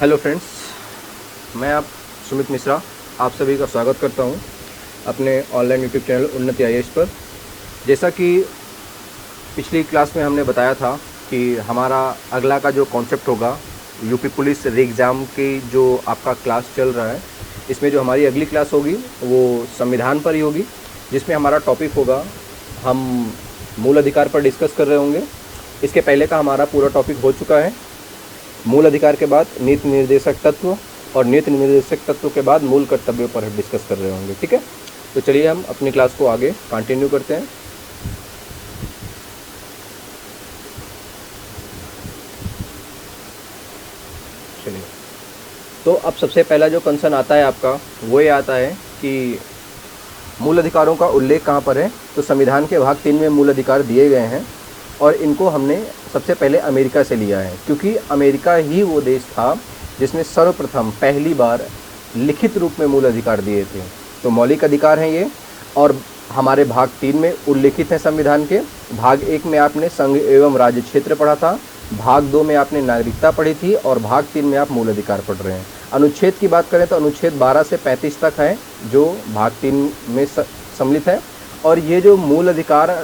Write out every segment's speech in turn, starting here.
Hello friends, मैं आप सुमित मिश्रा आप सभी का स्वागत करता हूं अपने ऑनलाइन यूट्यूब चैनल उन्नति आईएएस पर। जैसा कि पिछली क्लास में हमने बताया था कि हमारा अगला का जो कॉन्सेप्ट होगा यूपी पुलिस री एग्ज़ाम की जो आपका क्लास चल रहा है, इसमें जो हमारी अगली क्लास होगी वो संविधान पर ही होगी, जिसमें हमारा टॉपिक होगा हम मूल अधिकार पर डिस्कस कर रहे होंगे। इसके पहले का हमारा पूरा टॉपिक हो चुका है। मूल अधिकार के बाद नीति निर्देशक तत्व और नीति निर्देशक तत्व के बाद मूल कर्तव्यों पर डिस्कस कर रहे होंगे। ठीक है, तो चलिए हम अपनी क्लास को आगे कंटिन्यू करते हैं। चलिए, तो अब सबसे पहला जो कंसर्न आता है आपका वो ये आता है कि मूल अधिकारों का उल्लेख कहाँ पर है। तो संविधान के भाग 3 में मूल अधिकार दिए गए हैं और इनको हमने सबसे पहले अमेरिका से लिया है, क्योंकि अमेरिका ही वो देश था जिसने सर्वप्रथम पहली बार लिखित रूप में मूल अधिकार दिए थे। तो मौलिक अधिकार हैं ये, और हमारे भाग 3 में उल्लिखित हैं संविधान के। भाग 1 में आपने संघ एवं राज्य क्षेत्र पढ़ा था, भाग 2 में आपने नागरिकता पढ़ी थी और भाग 3 में आप मूल अधिकार पढ़ रहे हैं। अनुच्छेद की बात करें तो अनुच्छेद 12 से 35 तक है जो भाग 3 में सम्मिलित है। और ये जो मूल अधिकार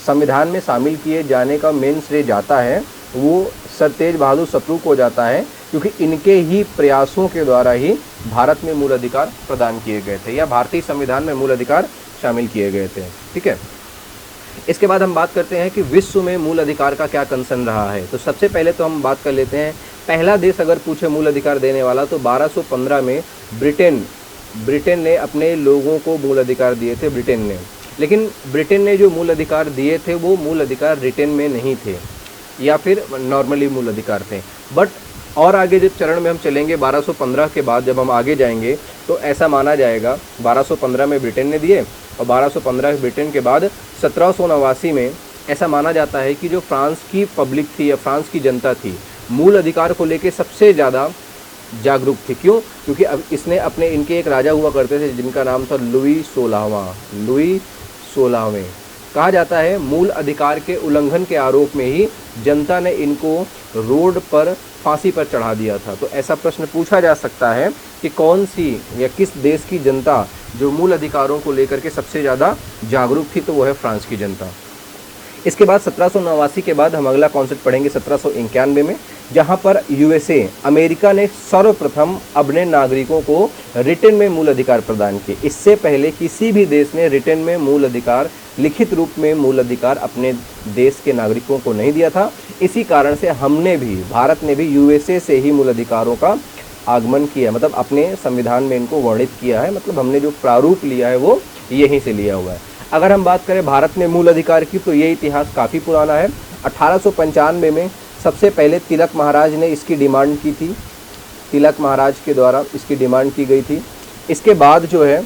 संविधान में शामिल किए जाने का मेन श्रेय जाता है वो सर तेज बहादुर सप्रू को जाता है, क्योंकि इनके ही प्रयासों के द्वारा ही भारत में मूल अधिकार प्रदान किए गए थे या भारतीय संविधान में मूल अधिकार शामिल किए गए थे। ठीक है, इसके बाद हम बात करते हैं कि विश्व में मूल अधिकार का क्या कंसर्न रहा है। तो सबसे पहले तो हम बात कर लेते हैं, पहला देश अगर पूछे मूल अधिकार देने वाला तो 1215 में ब्रिटेन ने अपने लोगों को मूल अधिकार दिए थे। लेकिन ब्रिटेन ने जो मूल अधिकार दिए थे वो मूल अधिकार रिटेन में नहीं थे या फिर नॉर्मली मूल अधिकार थे। बट और आगे जब चरण में हम चलेंगे 1215 के बाद जब हम आगे जाएंगे तो ऐसा माना जाएगा 1215 में ब्रिटेन ने दिए और 1215 ब्रिटेन के बाद 1789 में ऐसा माना जाता है कि जो फ्रांस की पब्लिक थी या फ्रांस की जनता थी मूल अधिकार को लेके सबसे ज़्यादा जागरूक थी। क्यों? क्योंकि अब इसने अपने इनके एक राजा हुआ करते थे जिनका नाम था लुई 16वें। कहा जाता है मूल अधिकार के उल्लंघन के आरोप में ही जनता ने इनको रोड पर फांसी पर चढ़ा दिया था। तो ऐसा प्रश्न पूछा जा सकता है कि कौन सी या किस देश की जनता जो मूल अधिकारों को लेकर के सबसे ज़्यादा जागरूक थी, तो वो है फ्रांस की जनता। इसके बाद 1789 के बाद हम अगला कॉन्सेप्ट पढ़ेंगे 1791 में, जहां पर यूएसए अमेरिका ने सर्वप्रथम अपने नागरिकों को रिटेन में मूल अधिकार प्रदान किए। इससे पहले किसी भी देश ने रिटेन में मूल अधिकार, लिखित रूप में मूल अधिकार अपने देश के नागरिकों को नहीं दिया था। इसी कारण से हमने भी, भारत ने भी यूएसए से ही मूल अधिकारों का आगमन किया, मतलब अपने संविधान में इनको वर्णित किया है, मतलब हमने जो प्रारूप लिया है वो यहीं से लिया हुआ है। अगर हम बात करें भारत में मूल अधिकार की तो ये इतिहास काफ़ी पुराना है। 1895 में सबसे पहले तिलक महाराज ने इसकी डिमांड की थी, तिलक महाराज के द्वारा इसकी डिमांड की गई थी। इसके बाद जो है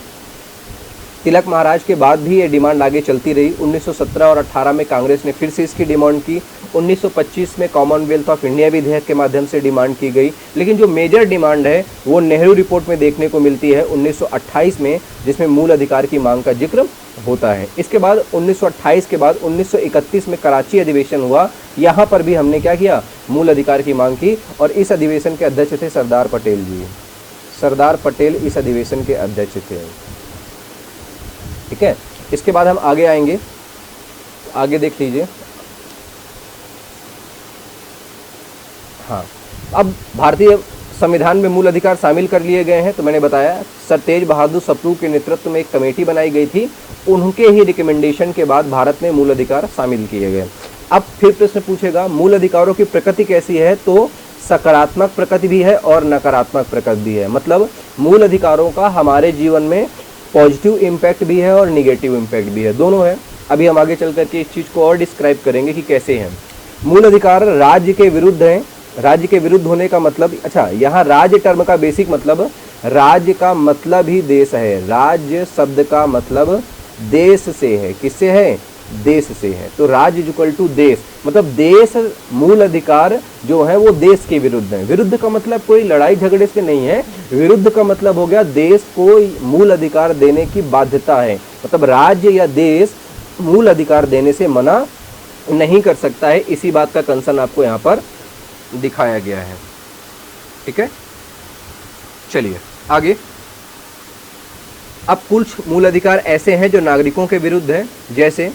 तिलक महाराज के बाद भी ये डिमांड आगे चलती रही। 1917 और 18 में कांग्रेस ने फिर से इसकी डिमांड की। 1925 में कॉमनवेल्थ ऑफ इंडिया विधेयक के माध्यम से डिमांड की गई। लेकिन जो मेजर डिमांड है वो नेहरू रिपोर्ट में देखने को मिलती है 1928 में, जिसमें मूल अधिकार की मांग का जिक्र होता है। इसके बाद 1928 के बाद 1931 में कराची अधिवेशन हुआ। यहाँ पर भी हमने क्या किया, मूल अधिकार की मांग की, और इस अधिवेशन के अध्यक्ष थे सरदार पटेल जी। सरदार पटेल इस अधिवेशन के अध्यक्ष थे। ठीक है, इसके बाद हम आगे आएंगे, आगे देख लीजिए। हाँ, अब भारतीय संविधान में मूल अधिकार शामिल कर लिए गए हैं। तो मैंने बताया सर तेज बहादुर सप्रू के नेतृत्व में एक कमेटी बनाई गई थी, उनके ही रिकमेंडेशन के बाद भारत में मूल अधिकार शामिल किए गए। अब फिर प्रश्न पूछेगा मूल अधिकारों की प्रकृति कैसी है, तो सकारात्मक प्रकृति भी है और नकारात्मक प्रकृति भी है। मतलब मूल अधिकारों का हमारे जीवन में पॉजिटिव इम्पैक्ट भी है और निगेटिव इम्पैक्ट भी है, दोनों है। अभी हम आगे चल करके इस चीज़ को और डिस्क्राइब करेंगे कि कैसे हैं। मूल अधिकार राज्य के विरुद्ध हैं। राज्य के विरुद्ध होने का मतलब, अच्छा यहाँ राज्य टर्म का बेसिक मतलब, राज्य का मतलब ही देश है। राज्य शब्द का मतलब देश से है। किससे है? देश से है। तो राज्य इक्वल टू देश, मतलब देश मूल अधिकार जो है वो देश के विरुद्ध है। विरुद्ध का मतलब कोई लड़ाई झगड़े से नहीं है, विरुद्ध का मतलब हो गया देश को मूल अधिकार देने की बाध्यता है। मतलब राज्य या देश मूल अधिकार देने से मना नहीं कर सकता है। इसी बात का कंसर्न आपको यहाँ पर दिखाया गया है। ठीक है, चलिए आगे। अब कुछ मूल अधिकार ऐसे हैं जो नागरिकों के विरुद्ध है, जैसे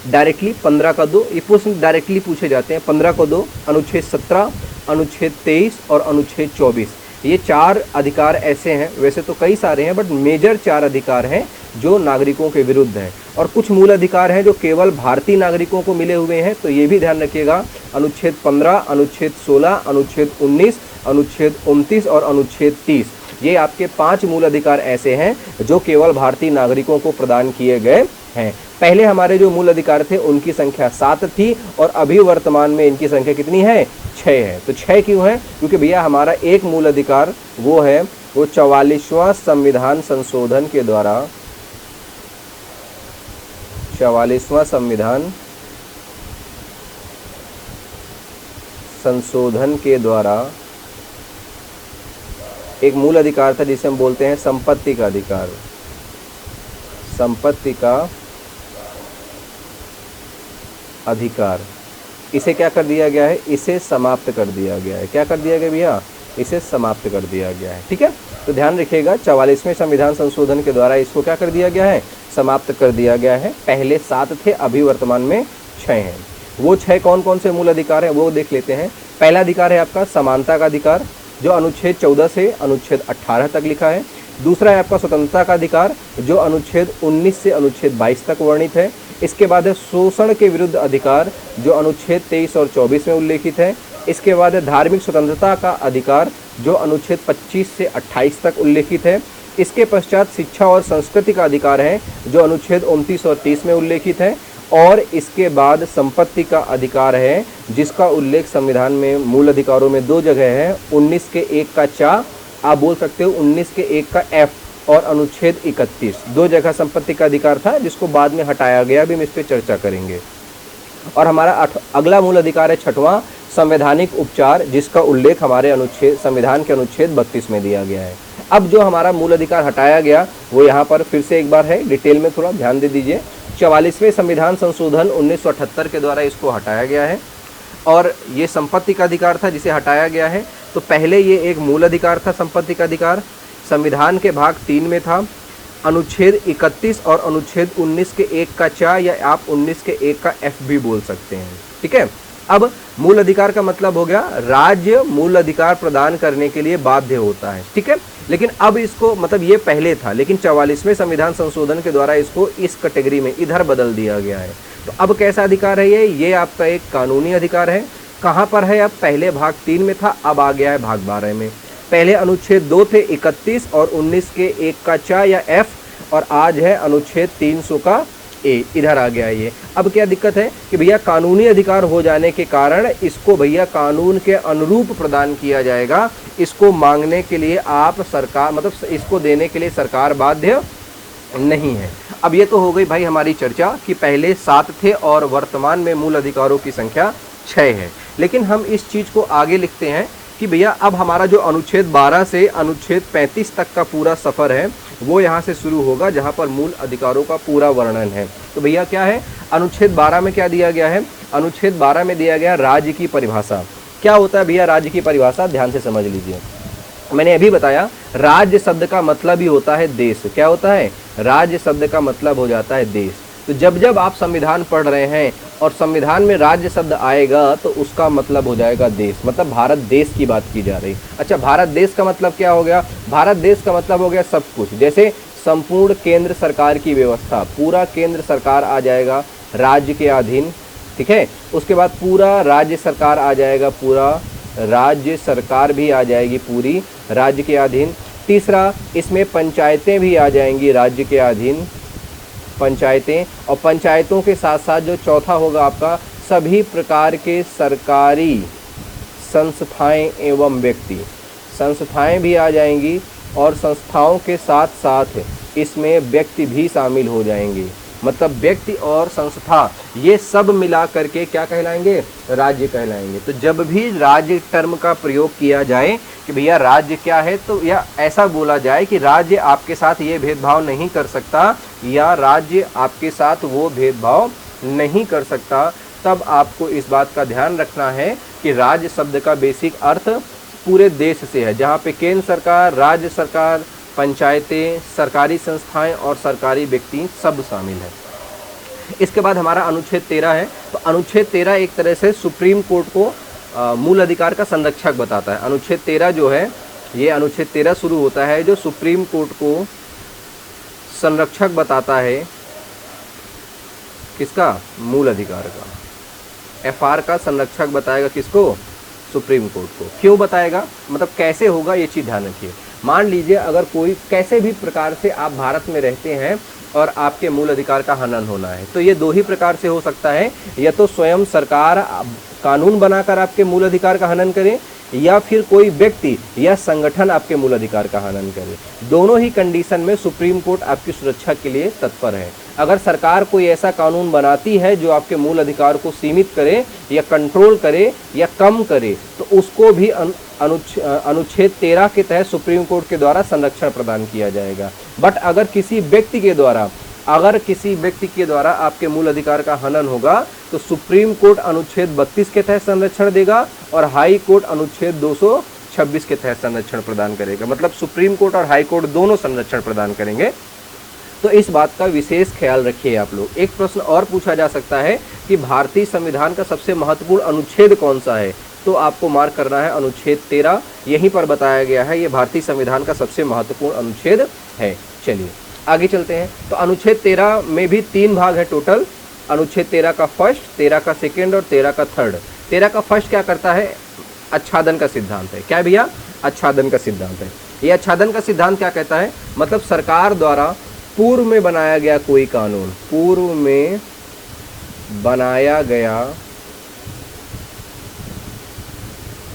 डायरेक्टली 15 का 2, ये प्रश्न डायरेक्टली पूछे जाते हैं। 15 का 2, अनुच्छेद 17, अनुच्छेद 23 और अनुच्छेद 24, ये 4 अधिकार ऐसे हैं। वैसे तो कई सारे हैं, बट मेजर 4 अधिकार हैं जो नागरिकों के विरुद्ध हैं। और कुछ मूल अधिकार हैं जो केवल भारतीय नागरिकों को मिले हुए हैं, तो ये भी ध्यान रखिएगा। अनुच्छेद 15, अनुच्छेद 16, अनुच्छेद 19, अनुच्छेद 29 और अनुच्छेद 30, ये आपके 5 मूल अधिकार ऐसे हैं जो केवल भारतीय नागरिकों को प्रदान किए गए हैं। पहले हमारे जो मूल अधिकार थे उनकी संख्या 7 थी, और अभी वर्तमान में इनकी संख्या कितनी है? 6 है। तो 6 क्यों है? क्योंकि भैया हमारा एक मूल अधिकार वो है, वो 44वां संविधान संशोधन के द्वारा, 44वां संविधान संशोधन के द्वारा एक मूल अधिकार था जिसे हम बोलते हैं संपत्ति का अधिकार। संपत्ति का अधिकार, इसे क्या कर दिया गया है? इसे समाप्त कर दिया गया है। क्या कर दिया गया भैया? इसे समाप्त कर दिया गया है। ठीक है, तो ध्यान रखिएगा, 44वें संविधान संशोधन के द्वारा इसको क्या कर दिया गया है? समाप्त कर दिया गया है। पहले 7 थे, अभी वर्तमान में 6 हैं। वो 6 कौन कौन से मूल अधिकार हैं वो देख लेते हैं। पहला अधिकार है आपका समानता का अधिकार, जो अनुच्छेद 14 से अनुच्छेद 18 तक लिखा है। दूसरा है आपका स्वतंत्रता का अधिकार, जो अनुच्छेद 19 से अनुच्छेद 22 तक वर्णित है। इसके बाद है शोषण के विरुद्ध अधिकार, जो अनुच्छेद 23 और 24 में उल्लेखित है। इसके बाद है धार्मिक स्वतंत्रता का अधिकार, जो अनुच्छेद 25 से 28 तक उल्लेखित है। इसके पश्चात शिक्षा और संस्कृति का अधिकार है, जो अनुच्छेद 29 और 30 में उल्लेखित है। और इसके बाद संपत्ति का अधिकार है, जिसका उल्लेख संविधान में मूल अधिकारों में 2 जगह है। 19 के 1 का चा, आप बोल सकते हो 19 के 1 का एफ, और अनुच्छेद 31, 2 जगह संपत्ति का अधिकार था, जिसको बाद में हटाया गया। अभी हम इस पर चर्चा करेंगे। और हमारा अगला मूल अधिकार है 6वां, संवैधानिक उपचार, जिसका उल्लेख हमारे अनुच्छेद संविधान के अनुच्छेद 32 में दिया गया है। अब जो हमारा मूल अधिकार हटाया गया वो यहाँ पर फिर से एक बार है, डिटेल में थोड़ा ध्यान दे दीजिए। 44वें संविधान संशोधन 1978 के द्वारा इसको हटाया गया है, और ये संपत्ति का अधिकार था जिसे हटाया गया है। तो पहले ये एक मूल अधिकार था, संपत्ति का अधिकार, संविधान के भाग 3 में था। अनुच्छेद 31 और अनुच्छेद 19 के 1 का चा, या आप 19 के 1 का एफ भी बोल सकते हैं। ठीक है, अब मूल अधिकार का मतलब हो गया राज्य मूल अधिकार प्रदान करने के लिए बाध्य होता है। ठीक है, लेकिन अब इसको मतलब ये पहले था, लेकिन 44वें संविधान संशोधन के द्वारा इसको इस कैटेगरी में इधर बदल दिया गया है। तो अब कैसा अधिकार है ये आपका एक कानूनी अधिकार है। कहाँ पर है? अब पहले भाग 3 में था, अब आ गया है भाग 12 में। पहले अनुच्छेद 2 थे 31 और 19 के 1 का चा या एफ, और आज है अनुच्छेद 300 का ए, इधर आ गया ये। अब क्या दिक्कत है कि भैया कानूनी अधिकार हो जाने के कारण इसको भैया कानून के अनुरूप प्रदान किया जाएगा। इसको मांगने के लिए आप सरकार मतलब इसको देने के लिए सरकार बाध्य नहीं है। अब ये तो हो गई भाई हमारी चर्चा कि पहले 7 थे और वर्तमान में मूल अधिकारों की संख्या 6 है। लेकिन हम इस चीज़ को आगे लिखते हैं कि भैया अब हमारा जो अनुच्छेद 12 से अनुच्छेद 35 तक का पूरा सफ़र है वो यहाँ से शुरू होगा, जहाँ पर मूल अधिकारों का पूरा वर्णन है। तो भैया क्या है, अनुच्छेद 12 में क्या दिया गया है? अनुच्छेद 12 में दिया गया राज्य की परिभाषा। क्या होता है भैया राज्य की परिभाषा? ध्यान से समझ लीजिए। मैंने अभी बताया राज्य शब्द का मतलब ही होता है देश। क्या होता है? राज्य शब्द का मतलब हो जाता है देश। तो जब जब आप संविधान पढ़ रहे हैं और संविधान में राज्य शब्द आएगा तो उसका मतलब हो जाएगा देश, मतलब भारत देश की बात की जा रही। अच्छा, भारत देश का मतलब क्या हो गया? भारत देश का मतलब हो गया सब कुछ। जैसे संपूर्ण केंद्र सरकार की व्यवस्था, पूरा केंद्र सरकार आ जाएगा राज्य के अधीन। ठीक है, उसके बाद पूरा राज्य सरकार आ जाएगा, पूरा राज्य सरकार भी आ जाएगी पूरी राज्य के अधीन। तीसरा, इसमें पंचायतें भी आ जाएंगी राज्य के अधीन, पंचायतें। और पंचायतों के साथ साथ जो चौथा होगा आपका, सभी प्रकार के सरकारी संस्थाएं एवं व्यक्ति, संस्थाएं भी आ जाएंगी, और संस्थाओं के साथ साथ इसमें व्यक्ति भी शामिल हो जाएंगे। मतलब व्यक्ति और संस्था ये सब मिला करके क्या कहलाएंगे? राज्य कहलाएंगे। तो जब भी राज्य टर्म का प्रयोग किया जाए कि भैया राज्य क्या है, तो या ऐसा बोला जाए कि राज्य आपके साथ ये भेदभाव नहीं कर सकता, या राज्य आपके साथ वो भेदभाव नहीं कर सकता, तब आपको इस बात का ध्यान रखना है कि राज्य शब्द का बेसिक अर्थ पूरे देश से है, जहाँ पे केंद्र सरकार, राज्य सरकार, पंचायतें, सरकारी संस्थाएं और सरकारी व्यक्ति सब शामिल है। इसके बाद हमारा अनुच्छेद 13 है। तो अनुच्छेद 13 एक तरह से सुप्रीम कोर्ट को मूल अधिकार का संरक्षक बताता है। अनुच्छेद 13 जो है, ये अनुच्छेद 13 शुरू होता है जो सुप्रीम कोर्ट को संरक्षक बताता है किसका? मूल अधिकार का। एफआर का संरक्षक बताएगा किसको? सुप्रीम कोर्ट को। क्यों बताएगा, मतलब कैसे होगा, ये चीज़ ध्यान रखिए। मान लीजिए अगर कोई कैसे भी प्रकार से आप भारत में रहते हैं और आपके मूल अधिकार का हनन होना है, तो ये दो ही प्रकार से हो सकता है, या तो स्वयं सरकार कानून बनाकर आपके मूल अधिकार का हनन करे, या फिर कोई व्यक्ति या संगठन आपके मूल अधिकार का हनन करे। दोनों ही कंडीशन में सुप्रीम कोर्ट आपकी सुरक्षा के लिए तत्पर है। अगर सरकार कोई ऐसा कानून बनाती है जो आपके मूल अधिकार को सीमित करे या कंट्रोल करे या कम करे, तो उसको भी अनुच्छेद 13 के तहत सुप्रीम कोर्ट के द्वारा संरक्षण प्रदान किया जाएगा। बट अगर किसी व्यक्ति के द्वारा आपके मूल अधिकार का हनन होगा, तो सुप्रीम कोर्ट अनुच्छेद 32 के तहत संरक्षण देगा और हाई कोर्ट अनुच्छेद 226 के तहत संरक्षण प्रदान करेगा। मतलब सुप्रीम कोर्ट और हाई कोर्ट दोनों संरक्षण प्रदान करेंगे। तो इस बात का विशेष ख्याल रखिए आप लोग। एक प्रश्न और पूछा जा सकता है कि भारतीय संविधान का सबसे महत्वपूर्ण अनुच्छेद कौन सा है, तो आपको मार्क करना है अनुच्छेद 13। यहीं पर बताया गया है, ये भारतीय संविधान का सबसे महत्वपूर्ण अनुच्छेद है। चलिए आगे चलते हैं। तो अनुच्छेद 13 में भी 3 भाग है टोटल। अनुच्छेद 13 का फर्स्ट, 13 का सेकेंड और 13 का थर्ड। 13 का फर्स्ट क्या करता है? आच्छादन का सिद्धांत है। क्या भैया? आच्छादन का सिद्धांत है। ये आच्छादन का सिद्धांत क्या कहता है? मतलब सरकार द्वारा पूर्व में बनाया गया कोई कानून, पूर्व में बनाया गया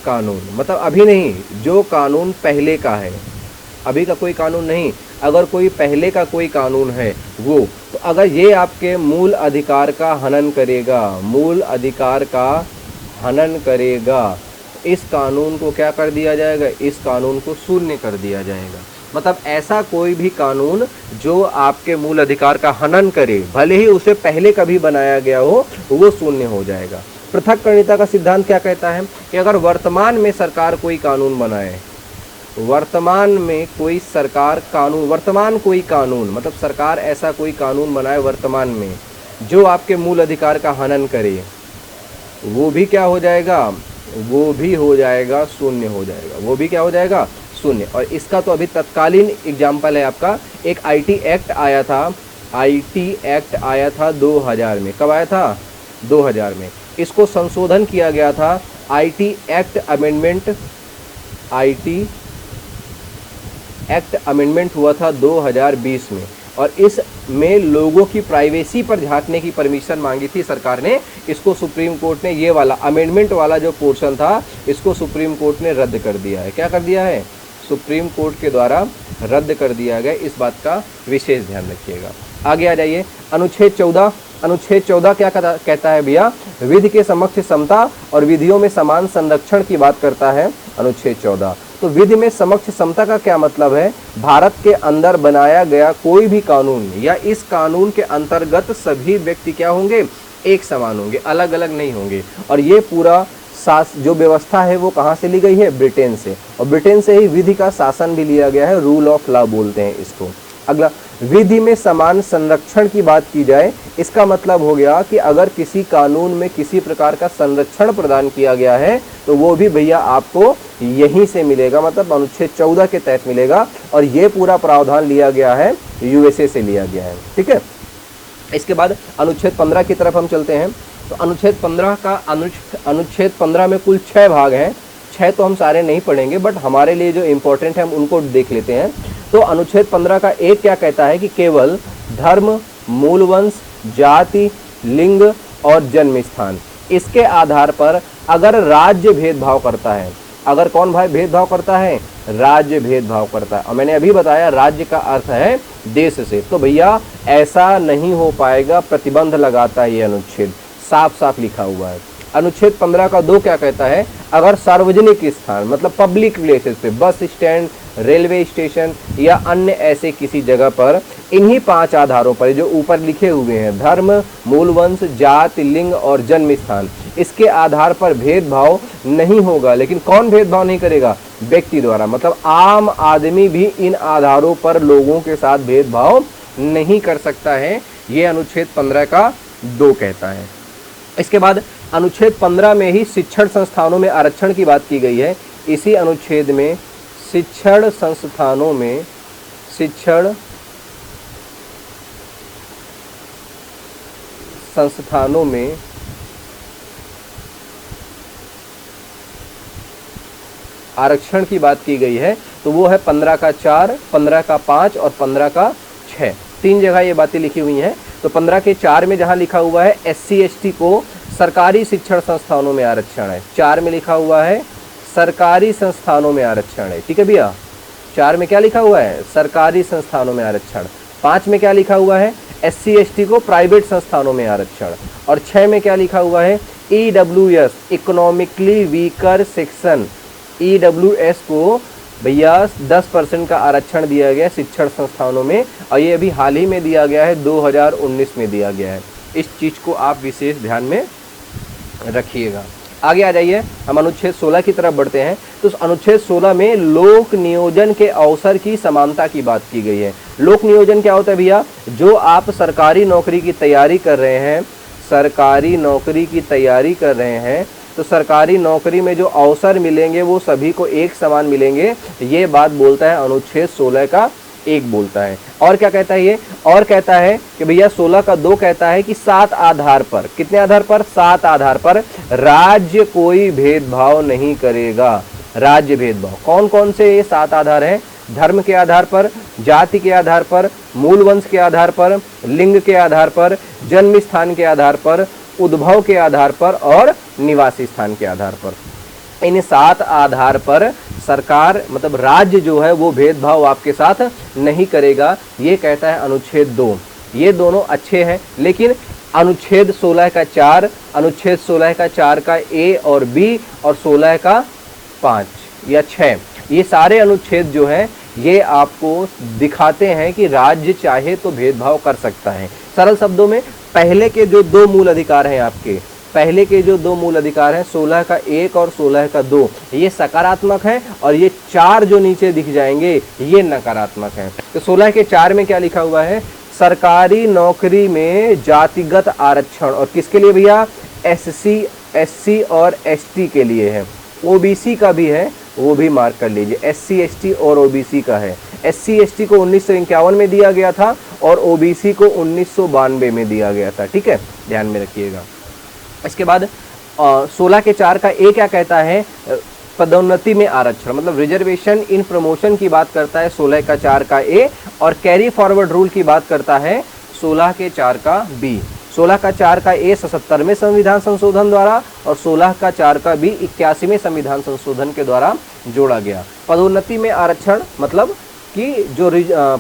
कानून, मतलब अभी नहीं, जो कानून पहले का है, अभी का कोई कानून नहीं, अगर कोई पहले का कोई कानून है वो, तो अगर ये आपके मूल अधिकार का हनन करेगा, मूल अधिकार का हनन करेगा, इस कानून को क्या कर दिया जाएगा? इस कानून को शून्य कर दिया जाएगा। मतलब ऐसा कोई भी कानून जो आपके मूल अधिकार का हनन करे, भले ही उसे पहले कभी बनाया गया हो, वो शून्य हो जाएगा। पृथक्करणिता का सिद्धांत क्या कहता है कि अगर वर्तमान में सरकार कोई कानून बनाए, वर्तमान में कोई सरकार कानून, वर्तमान कोई कानून मतलब सरकार ऐसा कोई कानून बनाए वर्तमान में जो आपके मूल अधिकार का हनन करे, वो भी क्या हो जाएगा? वो भी हो जाएगा, शून्य हो जाएगा। वो भी क्या हो जाएगा? शून्य। और इसका तो अभी तत्कालीन एग्जाम्पल है आपका, एक आईटी एक्ट आया था, आईटी एक्ट आया था 2000 में। कब आया था? 2000 में। इसको संशोधन किया गया था, IT act amendment, IT act amendment हुआ था 2020 में, और इसमें लोगों की प्राइवेसी पर झांकने की परमिशन मांगी थी सरकार ने। इसको सुप्रीम कोर्ट ने, ये वाला अमेंडमेंट वाला जो पोर्शन था, इसको सुप्रीम कोर्ट ने रद्द कर दिया है। क्या कर दिया है? सुप्रीम कोर्ट के द्वारा रद्द कर दिया गया। इस बात का विशेष ध्यान रखिएगा। आगे आ जाइए, अनुच्छेद 14। अनुच्छेद 14 क्या कहता है भैया? विधि के समक्ष समता और विधियों में समान संरक्षण की बात करता है अनुच्छेद 14। तो विधि में समक्ष समता का क्या मतलब है? भारत के अंदर बनाया गया कोई भी कानून या इस कानून के अंतर्गत सभी व्यक्ति क्या होंगे? एक समान होंगे, अलग अलग नहीं होंगे। और ये पूरा जो व्यवस्था है वो कहाँ से ली गई है? ब्रिटेन से। और ब्रिटेन से ही विधि का शासन भी लिया गया है, रूल ऑफ लॉ बोलते हैं इसको। अगला, विधि में समान संरक्षण की बात की जाए, इसका मतलब हो गया कि अगर किसी कानून में किसी प्रकार का संरक्षण प्रदान किया गया है तो वो भी भैया आपको यहीं से मिलेगा, मतलब अनुच्छेद 14 के तहत मिलेगा। और ये पूरा प्रावधान लिया गया है यूएसए से लिया गया है। ठीक है, इसके बाद अनुच्छेद 15 की तरफ हम चलते हैं। तो अनुच्छेद 15 का अनुच्छेद 15 में कुल 6 भाग हैं। 6 तो हम सारे नहीं पढ़ेंगे, बट हमारे लिए जो इम्पोर्टेंट है हम उनको देख लेते हैं। तो अनुच्छेद 15 का एक क्या कहता है कि केवल धर्म, मूल वंश, जाति, लिंग और जन्म स्थान, इसके आधार पर अगर राज्य भेदभाव करता है, अगर कौन भाई भेदभाव करता है? राज्य भेदभाव करता है। और मैंने अभी बताया राज्य का अर्थ है देश से, तो भैया ऐसा नहीं हो पाएगा, प्रतिबंध लगाता है ये अनुच्छेद, साफ साफ लिखा हुआ है। अनुच्छेद 15 का 2 क्या कहता है? अगर सार्वजनिक स्थान मतलब पब्लिक प्लेसेस पे, बस स्टैंड, रेलवे स्टेशन या अन्य ऐसे किसी जगह पर इन्हीं 5 आधारों पर जो ऊपर लिखे हुए हैं, धर्म, मूल वंश, जाति, लिंग और जन्म स्थान, इसके आधार पर भेदभाव नहीं होगा। लेकिन कौन भेदभाव नहीं करेगा? व्यक्ति द्वारा, मतलब आम आदमी भी इन आधारों पर लोगों के साथ भेदभाव नहीं कर सकता है। ये अनुच्छेद 15 का 2 कहता है। इसके बाद अनुच्छेद 15 में ही शिक्षण संस्थानों में आरक्षण की बात की गई है। इसी अनुच्छेद में शिक्षण संस्थानों में आरक्षण की बात की गई है। तो वो है 15 का 4, 15 का 5 और 15 का 6, 3 जगह ये बातें लिखी हुई हैं। तो 15 के 4 में जहाँ लिखा हुआ है SC ST को सरकारी शिक्षण संस्थानों में आरक्षण है, 4 में लिखा हुआ है सरकारी संस्थानों में आरक्षण है। ठीक है भैया, 4 में क्या लिखा हुआ है? सरकारी संस्थानों में आरक्षण। 5 में क्या लिखा हुआ है? SC ST को प्राइवेट संस्थानों में आरक्षण। और 6 में क्या लिखा हुआ है? EWS economically weaker section, EWS को भैया 10% का आरक्षण दिया गया शिक्षण संस्थानों में, और ये अभी हाल ही में दिया गया है, 2019 में दिया गया है। इस चीज़ को आप विशेष ध्यान में रखिएगा। आगे आ जाइए, हम अनुच्छेद 16 की तरफ बढ़ते हैं। तो अनुच्छेद 16 में लोक नियोजन के अवसर की समानता की बात की गई है। लोक नियोजन क्या होता है भैया? जो आप सरकारी नौकरी की तैयारी कर रहे हैं, तो सरकारी नौकरी में जो अवसर मिलेंगे वो सभी को एक समान मिलेंगे। ये बात बोलता है अनुच्छेद 16 का 1 बोलता है। और क्या कहता है ये? और कहता है कि भैया 16 का 2 कहता है कि 7 आधार पर, कितने आधार पर? 7 आधार पर राज्य कोई भेदभाव नहीं करेगा। राज्य भेदभाव कौन कौन से ये 7 आधार हैं? धर्म के आधार पर, जाति के आधार पर, मूल वंश के आधार पर, लिंग के आधार पर, जन्म स्थान के आधार पर, उद्भव के आधार पर और निवासी स्थान के आधार पर। इन 7 आधार पर सरकार मतलब राज्य जो है वो भेदभाव आपके साथ नहीं करेगा, ये कहता है अनुच्छेद 2। ये दोनों अच्छे हैं, लेकिन अनुच्छेद 16 का 4, अनुच्छेद 16 का 4 का A और B और 16 का 5 या 6, ये सारे अनुच्छेद जो हैं ये आपको दिखाते हैं कि राज्य चाहे तो भेदभाव कर सकता है। सरल शब्दों में पहले के जो 2 मूल अधिकार हैं आपके, पहले के जो 2 मूल अधिकार हैं 16 का 1 और 16 का 2, ये सकारात्मक है, और ये 4 जो नीचे दिख जाएंगे ये नकारात्मक है। तो 16 के 4 में क्या लिखा हुआ है? सरकारी नौकरी में जातिगत आरक्षण, और किसके लिए भैया? SC SC और ST के लिए है। OBC का भी है, वो भी मार्क कर लीजिए। SC ST और OBC का है। SC ST को 1951 में दिया गया था और OBC को 1992 में दिया गया था। ठीक है, ध्यान में रखिएगा। इसके बाद 16 के 4 का A क्या कहता है? पदोन्नति में आरक्षण, मतलब रिजर्वेशन इन प्रमोशन की बात करता है 16 का 4 का A, और कैरी फॉरवर्ड रूल की बात करता है 16 के 4 का B। 16 का 4 का A 77वें संविधान संशोधन द्वारा और 16 का 4 का B 81वें संविधान संशोधन के द्वारा जोड़ा गया। पदोन्नति में आरक्षण मतलब कि जो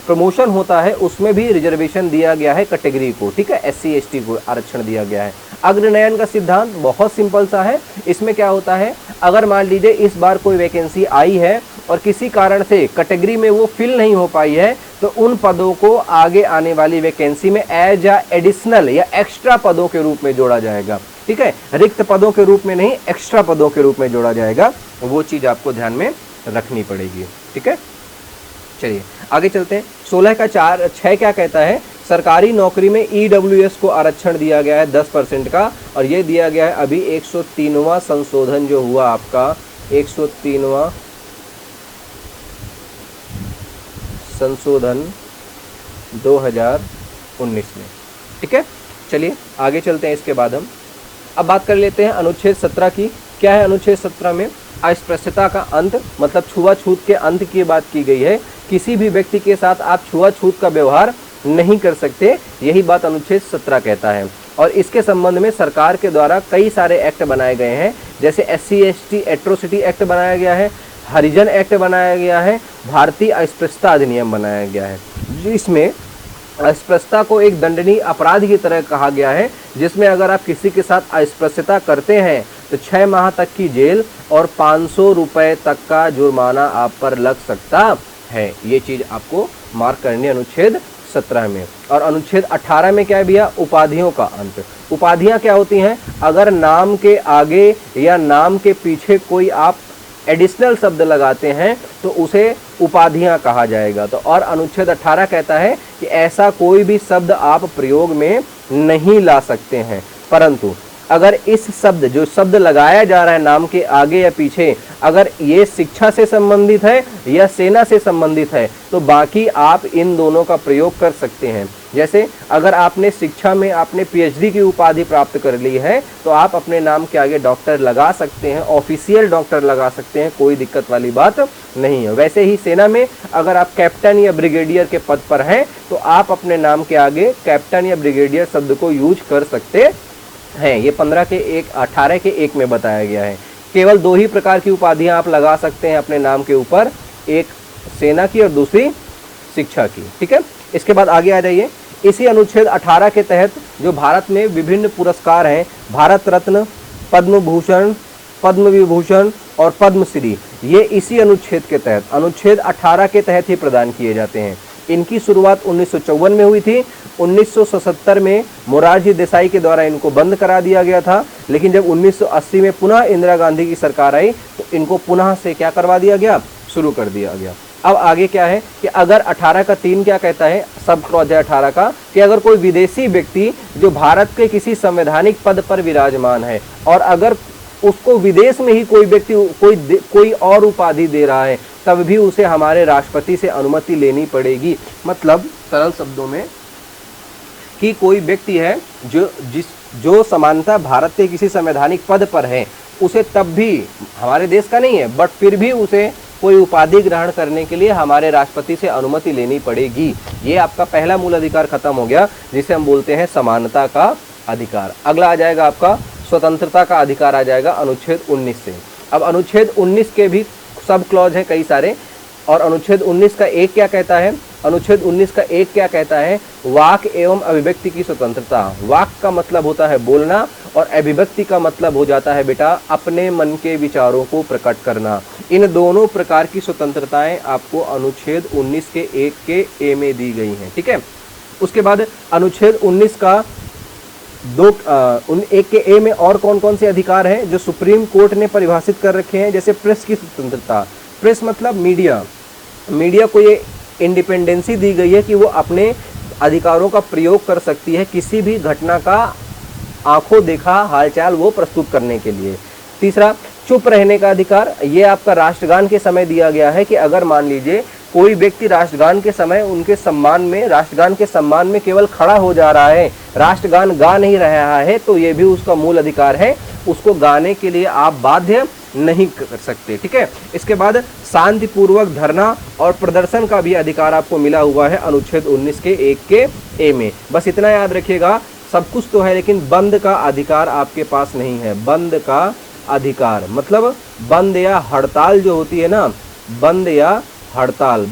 प्रमोशन होता है उसमें भी रिजर्वेशन दिया गया है कैटेगरी को। ठीक है, SC ST को आरक्षण दिया गया है। अग्रनयन का सिद्धांत बहुत सिंपल सा है। इसमें क्या होता है, अगर मान लीजिए इस बार कोई वैकेंसी आई है और किसी कारण से कैटेगरी में वो फिल नहीं हो पाई है, तो उन पदों को आगे आने वाली वैकेंसी में एज एडिशनल या एक्स्ट्रा पदों के रूप में जोड़ा जाएगा। ठीक है, रिक्त पदों के रूप में नहीं, एक्स्ट्रा पदों के रूप में जोड़ा जाएगा। वो चीज़ आपको ध्यान में रखनी पड़ेगी। ठीक है, चलिए आगे चलते हैं। 16 का 6 क्या कहता है? सरकारी नौकरी में EWS को आरक्षण दिया गया है 10% का, और ये दिया गया है अभी 103वां संशोधन जो हुआ आपका, 103वां संशोधन 2019 में। ठीक है, चलिए आगे चलते हैं। इसके बाद हम अब बात कर लेते हैं अनुच्छेद 17 की। क्या है अनुच्छेद 17 में? अस्पृश्यता का अंत, मतलब छुआछूत के अंत की बात की गई है। किसी भी व्यक्ति के साथ आप छुआछूत का व्यवहार नहीं कर सकते, यही बात अनुच्छेद 17 कहता है। और इसके संबंध में सरकार के द्वारा कई सारे एक्ट बनाए गए हैं, जैसे SC ST एट्रोसिटी एक्ट बनाया गया है, हरिजन एक्ट बनाया गया है, भारतीय अस्पृश्यता अधिनियम बनाया गया है, जिसमें अस्पृश्यता को एक दंडनीय अपराध की तरह कहा गया है, जिसमें अगर आप किसी के साथ अस्पृश्यता करते हैं तो 6 माह तक की जेल और 500 रुपये तक का जुर्माना आप पर लग सकता है। ये चीज़ आपको मार्क करनी है अनुच्छेद 17 में। और अनुच्छेद 18 में क्या है भैया, उपाधियों का अंत। उपाधियां क्या होती हैं, अगर नाम के आगे या नाम के पीछे कोई आप एडिशनल शब्द लगाते हैं तो उसे उपाधियां कहा जाएगा। तो और अनुच्छेद 18 कहता है कि ऐसा कोई भी शब्द आप प्रयोग में नहीं ला सकते हैं, परंतु अगर इस शब्द, जो शब्द लगाया जा रहा है नाम के आगे या पीछे, अगर ये शिक्षा से संबंधित है या सेना से संबंधित है तो बाकी आप इन दोनों का प्रयोग कर सकते हैं। जैसे अगर आपने शिक्षा में आपने पीएचडी की उपाधि प्राप्त कर ली है तो आप अपने नाम के आगे डॉक्टर लगा सकते हैं, ऑफिशियल डॉक्टर लगा सकते हैं, कोई दिक्कत वाली बात नहीं है। वैसे ही सेना में अगर आप कैप्टन या ब्रिगेडियर के पद पर हैं तो आप अपने नाम के आगे कैप्टन या ब्रिगेडियर शब्द को यूज कर सकते हैं। ये 18 के 1 में बताया गया है। केवल 2 ही प्रकार की उपाधियां आप लगा सकते हैं अपने नाम के ऊपर, एक सेना की और दूसरी शिक्षा की, ठीक है। इसके बाद आगे आ जाइए। इसी अनुच्छेद 18 के तहत जो भारत में विभिन्न पुरस्कार हैं, भारत रत्न, पद्म भूषण, पद्म विभूषण और पद्मश्री, ये इसी अनुच्छेद के तहत, अनुच्छेद 18 के तहत ही प्रदान किए जाते हैं। इनकी शुरुआत 1954 में हुई थी। 1977 में मोरारजी देसाई के द्वारा इनको बंद करा दिया गया था, लेकिन जब 1980 में पुनः इंदिरा गांधी की सरकार आई तो इनको पुनः से क्या करवा दिया गया, शुरू कर दिया गया। अब आगे क्या है कि अगर 18 का 3 क्या कहता है, सब क्लॉज है 18 का, कि अगर कोई विदेशी व्यक्ति जो भारत के किसी संवैधानिक पद पर विराजमान है और अगर उसको विदेश में ही कोई व्यक्ति कोई और उपाधि दे रहा है तब भी उसे हमारे राष्ट्रपति से अनुमति लेनी पड़ेगी। मतलब सरल शब्दों में कि कोई व्यक्ति है जो समानता भारत के किसी संवैधानिक पद पर है, उसे तब भी, हमारे देश का नहीं है बट फिर भी उसे कोई उपाधि ग्रहण करने के लिए हमारे राष्ट्रपति से अनुमति लेनी पड़ेगी। ये आपका पहला मूल अधिकार खत्म हो गया, जिसे हम बोलते हैं समानता का अधिकार। अगला आ जाएगा आपका स्वतंत्रता का अधिकार, आ जाएगा अनुच्छेद 19 से। अब अनुच्छेद 19 के भी सब क्लॉज हैं कई सारे, और अनुच्छेद 19 का 1 क्या कहता है, अनुच्छेद 19 का 1 क्या कहता है, वाक एवं अभिव्यक्ति की स्वतंत्रता। वाक का मतलब होता है बोलना और अभिव्यक्ति का मतलब हो जाता है बेटा अपने मन के विचारों को प्रकट करना। इन दोनों प्रकार की स्वतंत्रताएं आपको अनुच्छेद 19 के 1 के ए में दी गई हैं, ठीक है। उसके बाद अनुच्छेद 19 का 1 के ए में और कौन कौन से अधिकार हैं जो सुप्रीम कोर्ट ने परिभाषित कर रखे हैं। जैसे प्रेस की स्वतंत्रता, प्रेस मतलब मीडिया को ये इंडिपेंडेंसी दी गई है कि वो अपने अधिकारों का प्रयोग कर सकती है किसी भी घटना का आंखों देखा हालचाल वो प्रस्तुत करने के लिए। तीसरा, चुप रहने का अधिकार, ये आपका राष्ट्रगान के समय दिया गया है कि अगर मान लीजिए कोई व्यक्ति राष्ट्रगान के समय उनके सम्मान में, राष्ट्रगान के सम्मान में केवल खड़ा हो जा रहा है, राष्ट्रगान गा नहीं रहा है, तो ये भी उसका मूल अधिकार है, उसको गाने के लिए आप बाध्य नहीं कर सकते, ठीक है। इसके बाद शांतिपूर्वक धरना और प्रदर्शन का भी अधिकार आपको मिला हुआ है अनुच्छेद 19 के 1 के ए में। बस इतना याद रखिएगा, सब कुछ तो है लेकिन बंद का अधिकार आपके पास नहीं है। बंद का अधिकार मतलब बंद या हड़ताल जो होती है ना, बंद या हड़ताल,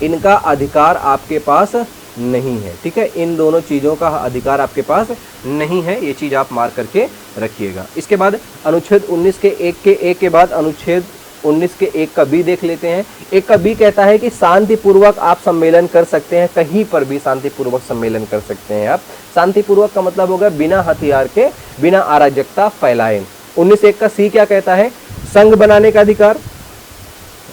इनका अधिकार आपके पास नहीं है, ठीक है। इन दोनों चीज़ों का अधिकार आपके पास नहीं है, ये चीज़ आप मार्क करके रखिएगा। इसके बाद अनुच्छेद 19 के 1 के ए के बाद अनुच्छेद 19 के 1 का बी देख लेते हैं। 1 का बी कहता है कि शांतिपूर्वक आप सम्मेलन कर सकते हैं, कहीं पर भी शांतिपूर्वक सम्मेलन कर सकते हैं आप। शांतिपूर्वक का मतलब होगा बिना हथियार के, बिना अराजकता फैलाए। 19(1) का सी क्या कहता है, संघ बनाने का अधिकार।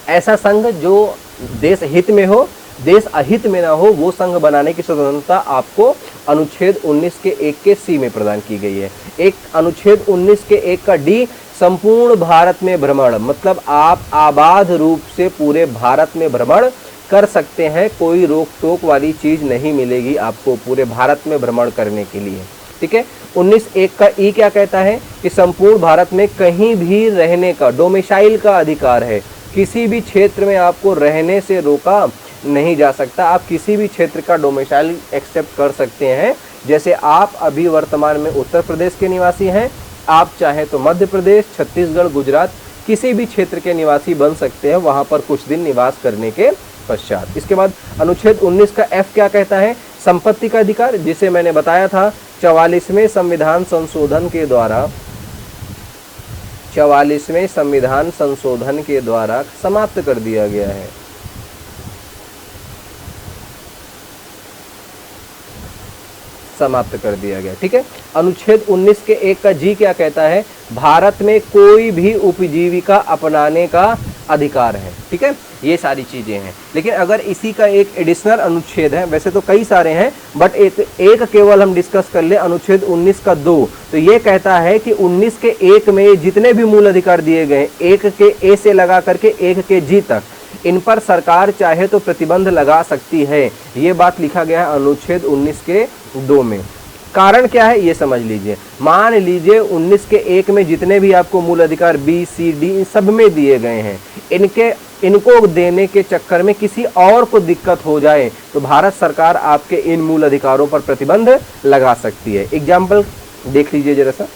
ऐसा संघ जो देश हित में हो, देश अहित में ना हो, वो संघ बनाने की स्वतंत्रता आपको अनुच्छेद 19 के 1 के सी में प्रदान की गई है। एक अनुच्छेद 19 के 1 का डी, संपूर्ण भारत में भ्रमण, मतलब आप आबाद रूप से पूरे भारत में भ्रमण कर सकते हैं, कोई रोक टोक वाली चीज नहीं मिलेगी आपको पूरे भारत में भ्रमण करने के लिए, ठीक है। 19(1) का ई क्या कहता है कि संपूर्ण भारत में कहीं भी रहने का, डोमिसाइल का अधिकार है। किसी भी क्षेत्र में आपको रहने से रोका नहीं जा सकता, आप किसी भी क्षेत्र का डोमिसाइल एक्सेप्ट कर सकते हैं। जैसे आप अभी वर्तमान में उत्तर प्रदेश के निवासी हैं, आप चाहे तो मध्य प्रदेश, छत्तीसगढ़, गुजरात किसी भी क्षेत्र के निवासी बन सकते हैं वहां पर कुछ दिन निवास करने के पश्चात। इसके बाद अनुच्छेद 19 का एफ क्या कहता है, संपत्ति का अधिकार, जिसे मैंने बताया था 44वें संविधान संशोधन के द्वारा, 44वें संविधान संशोधन के द्वारा समाप्त कर दिया गया है। समाप्त कर दिया गया। ठीक है, अनुच्छेद 19 के 1 का जी क्या कहता है? भारत में कोई भी उपजीविका अपनाने का अधिकार है। ठीक है, ये सारी चीजें हैं। लेकिन अगर इसी का एक एडिशनल अनुच्छेद है, वैसे तो कई सारे हैं बट एक केवल हम डिस्कस कर ले, अनुच्छेद 19 का 2, तो ये कहता है कि 19 के 1 में जितने भी मूल अधिकार दिए गए, 1 के ए से लगा करके 1 के जी तक, इन पर सरकार चाहे तो प्रतिबंध लगा सकती है। ये बात लिखा गया है अनुच्छेद 19 के 2 में। कारण क्या है ये समझ लीजिए। मान लीजिए 19 के 1 में जितने भी आपको मूल अधिकार बी सी डी इन सब में दिए गए हैं, इनको देने के चक्कर में किसी और को दिक्कत हो जाए तो भारत सरकार आपके इन मूल अधिकारों पर प्रतिबंध लगा सकती है। एग्जाम्पल देख लीजिए जरा सा।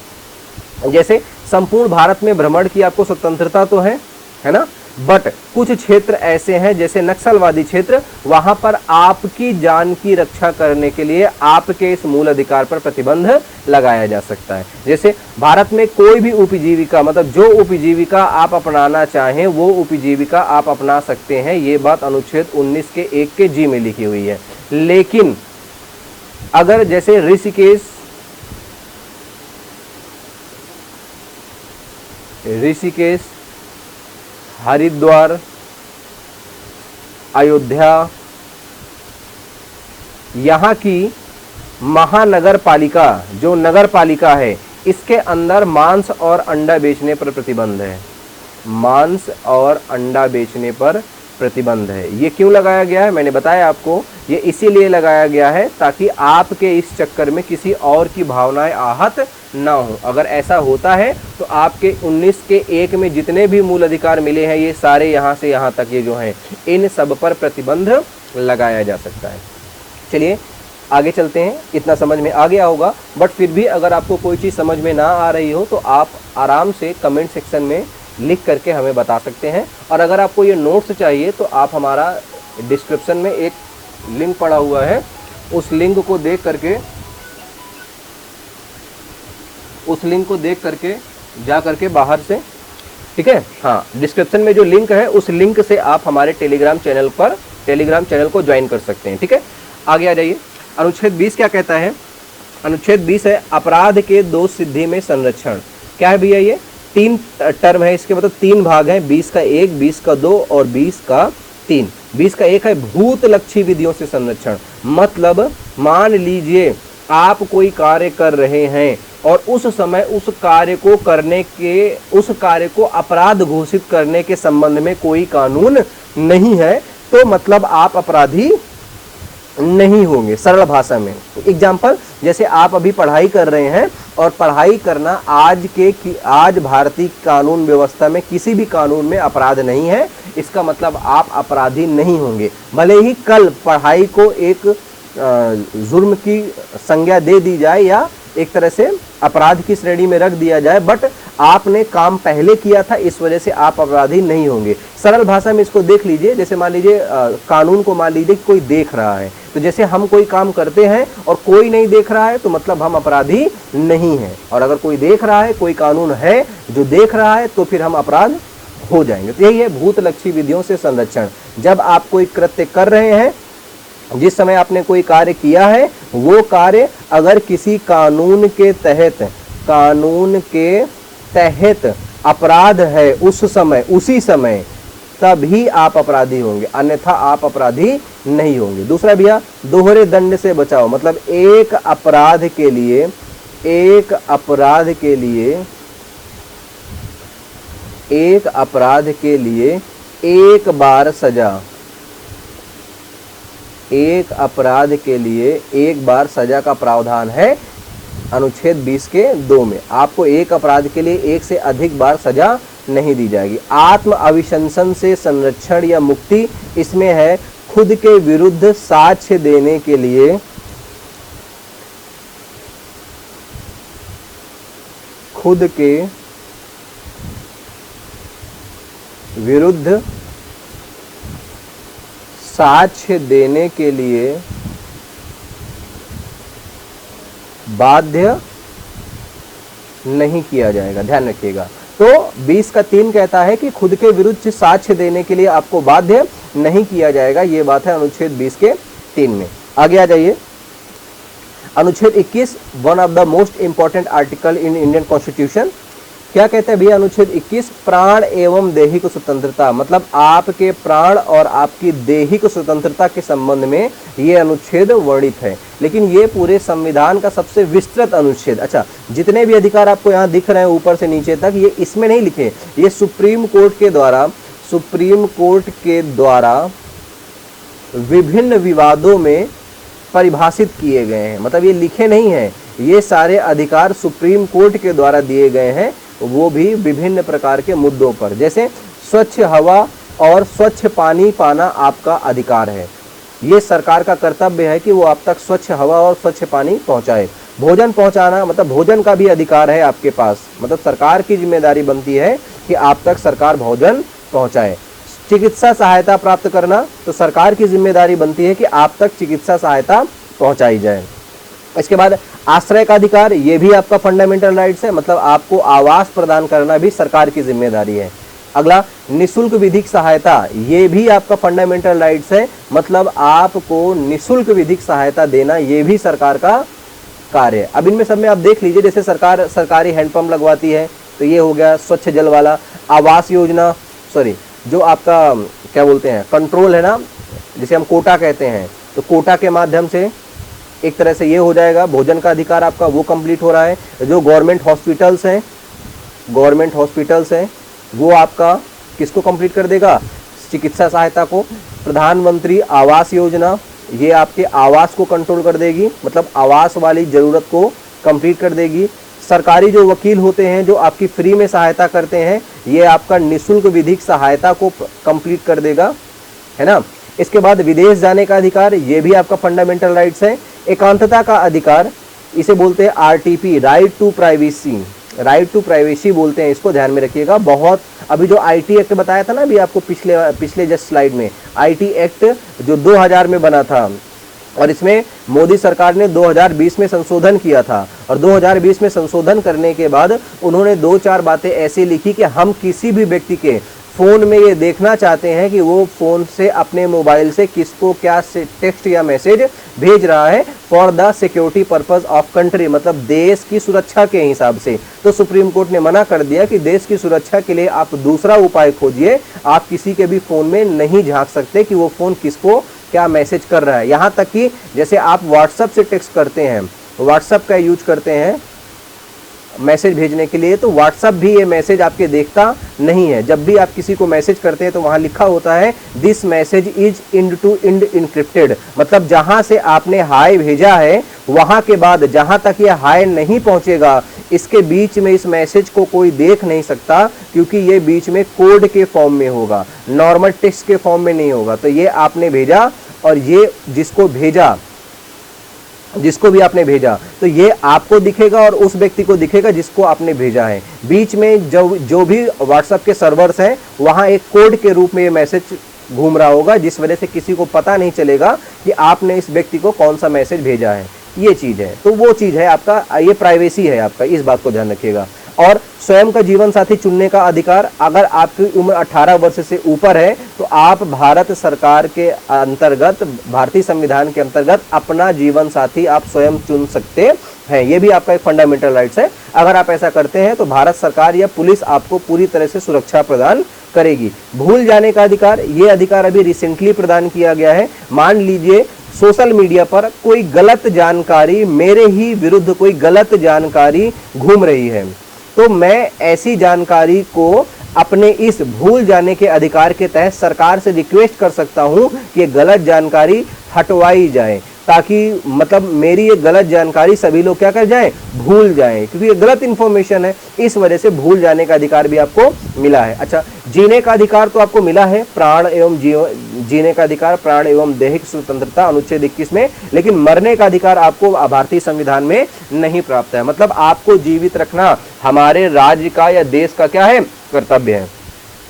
जैसे संपूर्ण भारत में भ्रमण की आपको स्वतंत्रता तो है ना, बट कुछ क्षेत्र ऐसे हैं जैसे नक्सलवादी क्षेत्र, वहां पर आपकी जान की रक्षा करने के लिए आपके इस मूल अधिकार पर प्रतिबंध लगाया जा सकता है। जैसे भारत में कोई भी उपजीविका, मतलब जो उपजीविका आप अपनाना चाहें वो उपजीविका आप अपना सकते हैं। ये बात अनुच्छेद 19 के 1 के जी में लिखी हुई है। लेकिन अगर जैसे ऋषिकेश, हरिद्वार, अयोध्या, यहाँ की महानगर पालिका, जो नगर पालिका है, इसके अंदर मांस और अंडा बेचने पर प्रतिबंध है। मांस और अंडा बेचने पर प्रतिबंध है। ये क्यों लगाया गया है मैंने बताया आपको, ये इसीलिए लगाया गया है ताकि आपके इस चक्कर में किसी और की भावनाएं आहत ना हो। अगर ऐसा होता है तो आपके 19 के 1 में जितने भी मूल अधिकार मिले हैं, ये सारे यहाँ से यहाँ तक ये जो हैं, इन सब पर प्रतिबंध लगाया जा सकता है। चलिए आगे चलते हैं। इतना समझ में आ गया होगा, बट फिर भी अगर आपको कोई चीज़ समझ में ना आ रही हो तो आप आराम से कमेंट सेक्शन में लिख करके हमें बता सकते हैं। और अगर आपको ये नोट्स चाहिए तो आप हमारा डिस्क्रिप्शन में एक लिंक पड़ा हुआ है, उस लिंक को देख करके जा करके बाहर से, ठीक है, हाँ, डिस्क्रिप्शन में जो लिंक है उस लिंक से आप हमारे टेलीग्राम चैनल को ज्वाइन कर सकते हैं। ठीक है, आगे आ जाइए। अनुच्छेद 20 क्या कहता है? अनुच्छेद 20 है अपराध के दोष सिद्धि में संरक्षण। क्या है भैया? ये 3 टर्म है, इसके मतलब 3 भाग हैं, 20 का 1, 20 का 2 और 20 का 3। 20 का 1 है भूतलक्षी विधियों से संरक्षण। मतलब मान लीजिए आप कोई कार्य कर रहे हैं और उस समय उस कार्य को अपराध घोषित करने के संबंध में कोई कानून नहीं है, तो मतलब आप अपराधी नहीं होंगे, सरल भाषा में। एग्जाम्पल, जैसे आप अभी पढ़ाई कर रहे हैं और पढ़ाई करना आज भारतीय कानून व्यवस्था में किसी भी कानून में अपराध नहीं है, इसका मतलब आप अपराधी नहीं होंगे। भले ही कल पढ़ाई को एक जुर्म की संज्ञा दे दी जाए या एक तरह से अपराध की श्रेणी में रख दिया जाए, बट आपने काम पहले किया था, इस वजह से आप अपराधी नहीं होंगे। सरल भाषा में इसको देख लीजिए। जैसे मान लीजिए कानून को मान लीजिए कोई देख रहा है, तो जैसे हम कोई काम करते हैं और कोई नहीं देख रहा है तो मतलब हम अपराधी नहीं हैं, और अगर कोई देख रहा है, कोई कानून है जो देख रहा है, तो फिर हम अपराध हो जाएंगे। तो यही है भूतलक्षी विधियों से संरक्षण। जब आप कोई कृत्य कर रहे हैं, जिस समय आपने कोई कार्य किया है, वो कार्य अगर किसी कानून के तहत अपराध है उसी समय तभी आप अपराधी होंगे, अन्यथा आप अपराधी नहीं होंगे। दूसरा भैया, दोहरे दंड से बचाओ। मतलब एक अपराध के लिए एक बार सजा का प्रावधान है अनुच्छेद 20 के 2 में। आपको एक अपराध के लिए एक से अधिक बार सजा नहीं दी जाएगी। आत्म अभिशंसन से संरक्षण या मुक्ति इसमें है खुद के विरुद्ध साक्ष्य देने के लिए बाध्य नहीं किया जाएगा। ध्यान रखिएगा। तो 20 का 3 कहता है कि खुद के विरुद्ध साक्ष्य देने के लिए आपको बाध्य नहीं किया जाएगा। ये बात है अनुच्छेद 20 के 3 में। आगे आ जाइए। अनुच्छेद 21 one of the most important article in Indian constitution. क्या कहते हैं भैया अनुच्छेद 21? प्राण एवं दैहिक स्वतंत्रता, मतलब आपके प्राण और आपकी दैहिक स्वतंत्रता के संबंध में ये अनुच्छेद वर्णित है। लेकिन ये पूरे संविधान का सबसे विस्तृत अनुच्छेद। अच्छा, जितने भी अधिकार आपको यहाँ दिख रहे हैं ऊपर से नीचे तक, ये इसमें नहीं लिखे, ये सुप्रीम कोर्ट के द्वारा विभिन्न विवादों में परिभाषित किए गए हैं। मतलब ये लिखे नहीं हैं, ये सारे अधिकार सुप्रीम कोर्ट के द्वारा दिए गए हैं, वो भी विभिन्न प्रकार के मुद्दों पर। जैसे स्वच्छ हवा और स्वच्छ पानी पाना आपका अधिकार है, ये सरकार का कर्तव्य है कि वो आप तक स्वच्छ हवा और स्वच्छ पानी पहुंचाए। भोजन पहुंचाना, मतलब भोजन का भी अधिकार है आपके पास, मतलब सरकार की जिम्मेदारी बनती है कि आप तक सरकार भोजन पहुंचाए। चिकित्सा सहायता प्राप्त करना, तो सरकार की जिम्मेदारी बनती है कि आप तक चिकित्सा सहायता पहुंचाई जाए। इसके बाद आश्रय का अधिकार, ये भी आपका फंडामेंटल राइट्स है, मतलब आपको आवास प्रदान करना भी सरकार की जिम्मेदारी है। अगला निशुल्क विधिक सहायता, ये भी आपका फंडामेंटल राइट्स है, मतलब आपको निशुल्क विधिक सहायता देना ये भी सरकार का कार्य है। अब इनमें सब में आप देख लीजिए, जैसे सरकार सरकारी हैंडपंप लगवाती है, तो ये हो गया स्वच्छ जल वाला। आवास योजना, सॉरी जो आपका क्या बोलते हैं कंट्रोल है ना, जिसे हम कोटा कहते हैं, तो कोटा के माध्यम से एक तरह से ये हो जाएगा, भोजन का अधिकार आपका वो कंप्लीट हो रहा है। जो गवर्नमेंट हॉस्पिटल्स हैं वो आपका किसको कंप्लीट कर देगा? चिकित्सा सहायता को। प्रधानमंत्री आवास योजना, ये आपके आवास को कंट्रोल कर देगी, मतलब आवास वाली ज़रूरत को कंप्लीट कर देगी। सरकारी जो वकील होते हैं जो आपकी फ्री में सहायता करते हैं, ये आपका निःशुल्क विधिक सहायता को कंप्लीट कर देगा, है ना। इसके बाद विदेश जाने का अधिकार, ये भी आपका फंडामेंटल राइट्स है। एकांतता का अधिकार, इसे बोलते हैं आरटीपी, राइट टू प्राइवेसी बोलते हैं, इसको ध्यान में रखिएगा। बहुत अभी जो आईटी एक्ट बताया था ना अभी आपको पिछले जस्ट स्लाइड में, आईटी एक्ट जो 2000 में बना था, और इसमें मोदी सरकार ने 2020 में संशोधन किया था, और 2020 में संशोधन करने के बाद उन्होंने 2-4 बातें ऐसी लिखी कि हम किसी भी व्यक्ति के फ़ोन में ये देखना चाहते हैं कि वो फ़ोन से अपने मोबाइल से किसको क्या टेक्स्ट या मैसेज भेज रहा है, for the security purpose of country, मतलब देश की सुरक्षा के हिसाब से। तो सुप्रीम कोर्ट ने मना कर दिया कि देश की सुरक्षा के लिए आप दूसरा उपाय खोजिए, आप किसी के भी फ़ोन में नहीं झांक सकते कि वो फ़ोन किसको क्या मैसेज कर रहा है। यहाँ तक कि जैसे आप व्हाट्सएप से टेक्स्ट करते हैं, व्हाट्सएप का यूज करते हैं मैसेज भेजने के लिए, तो व्हाट्सएप भी ये मैसेज आपके देखता नहीं है। जब भी आप किसी को मैसेज करते हैं तो वहाँ लिखा होता है this message is end to end encrypted, मतलब जहाँ से आपने हाय भेजा है वहाँ के बाद जहाँ तक ये हाय नहीं पहुँचेगा, इसके बीच में इस मैसेज को कोई देख नहीं सकता, क्योंकि ये बीच में कोड के फॉर्म में होगा, नॉर्मल टेक्स्ट के फॉर्म में नहीं होगा। तो ये आपने भेजा, और ये जिसको भी आपने भेजा, तो ये आपको दिखेगा और उस व्यक्ति को दिखेगा जिसको आपने भेजा है। बीच में जो भी व्हाट्सएप के सर्वर्स हैं वहाँ एक कोड के रूप में ये मैसेज घूम रहा होगा, जिस वजह से किसी को पता नहीं चलेगा कि आपने इस व्यक्ति को कौन सा मैसेज भेजा है। ये चीज़ है, तो वो चीज़ है आपका, ये प्राइवेसी है आपका, इस बात को ध्यान रखिएगा। और स्वयं का जीवन साथी चुनने का अधिकार, अगर आपकी उम्र 18 वर्ष से ऊपर है तो आप भारत सरकार के अंतर्गत, भारतीय संविधान के अंतर्गत अपना जीवन साथी आप स्वयं चुन सकते हैं। ये भी आपका एक फंडामेंटल राइट्स है। अगर आप ऐसा करते हैं तो भारत सरकार या पुलिस आपको पूरी तरह से सुरक्षा प्रदान करेगी। भूल जाने का अधिकार, ये अधिकार अभी रिसेंटली प्रदान किया गया है। मान लीजिए सोशल मीडिया पर कोई गलत जानकारी, मेरे ही विरुद्ध कोई गलत जानकारी घूम रही है, तो मैं ऐसी जानकारी को अपने इस भूल जाने के अधिकार के तहत सरकार से रिक्वेस्ट कर सकता हूं कि ये गलत जानकारी हटवाई जाए, ताकि मतलब मेरी ये गलत जानकारी सभी लोग क्या कर जाएं, भूल जाएं, क्योंकि ये गलत इन्फॉर्मेशन है। इस वजह से भूल जाने का अधिकार भी आपको मिला है। अच्छा, जीने का अधिकार तो आपको मिला है, प्राण एवं जीने का अधिकार, प्राण एवं दैहिक स्वतंत्रता अनुच्छेद 21 में, लेकिन मरने का अधिकार आपको भारतीय संविधान में नहीं प्राप्त है। मतलब आपको जीवित रखना हमारे राज्य का या देश का क्या है, कर्तव्य है।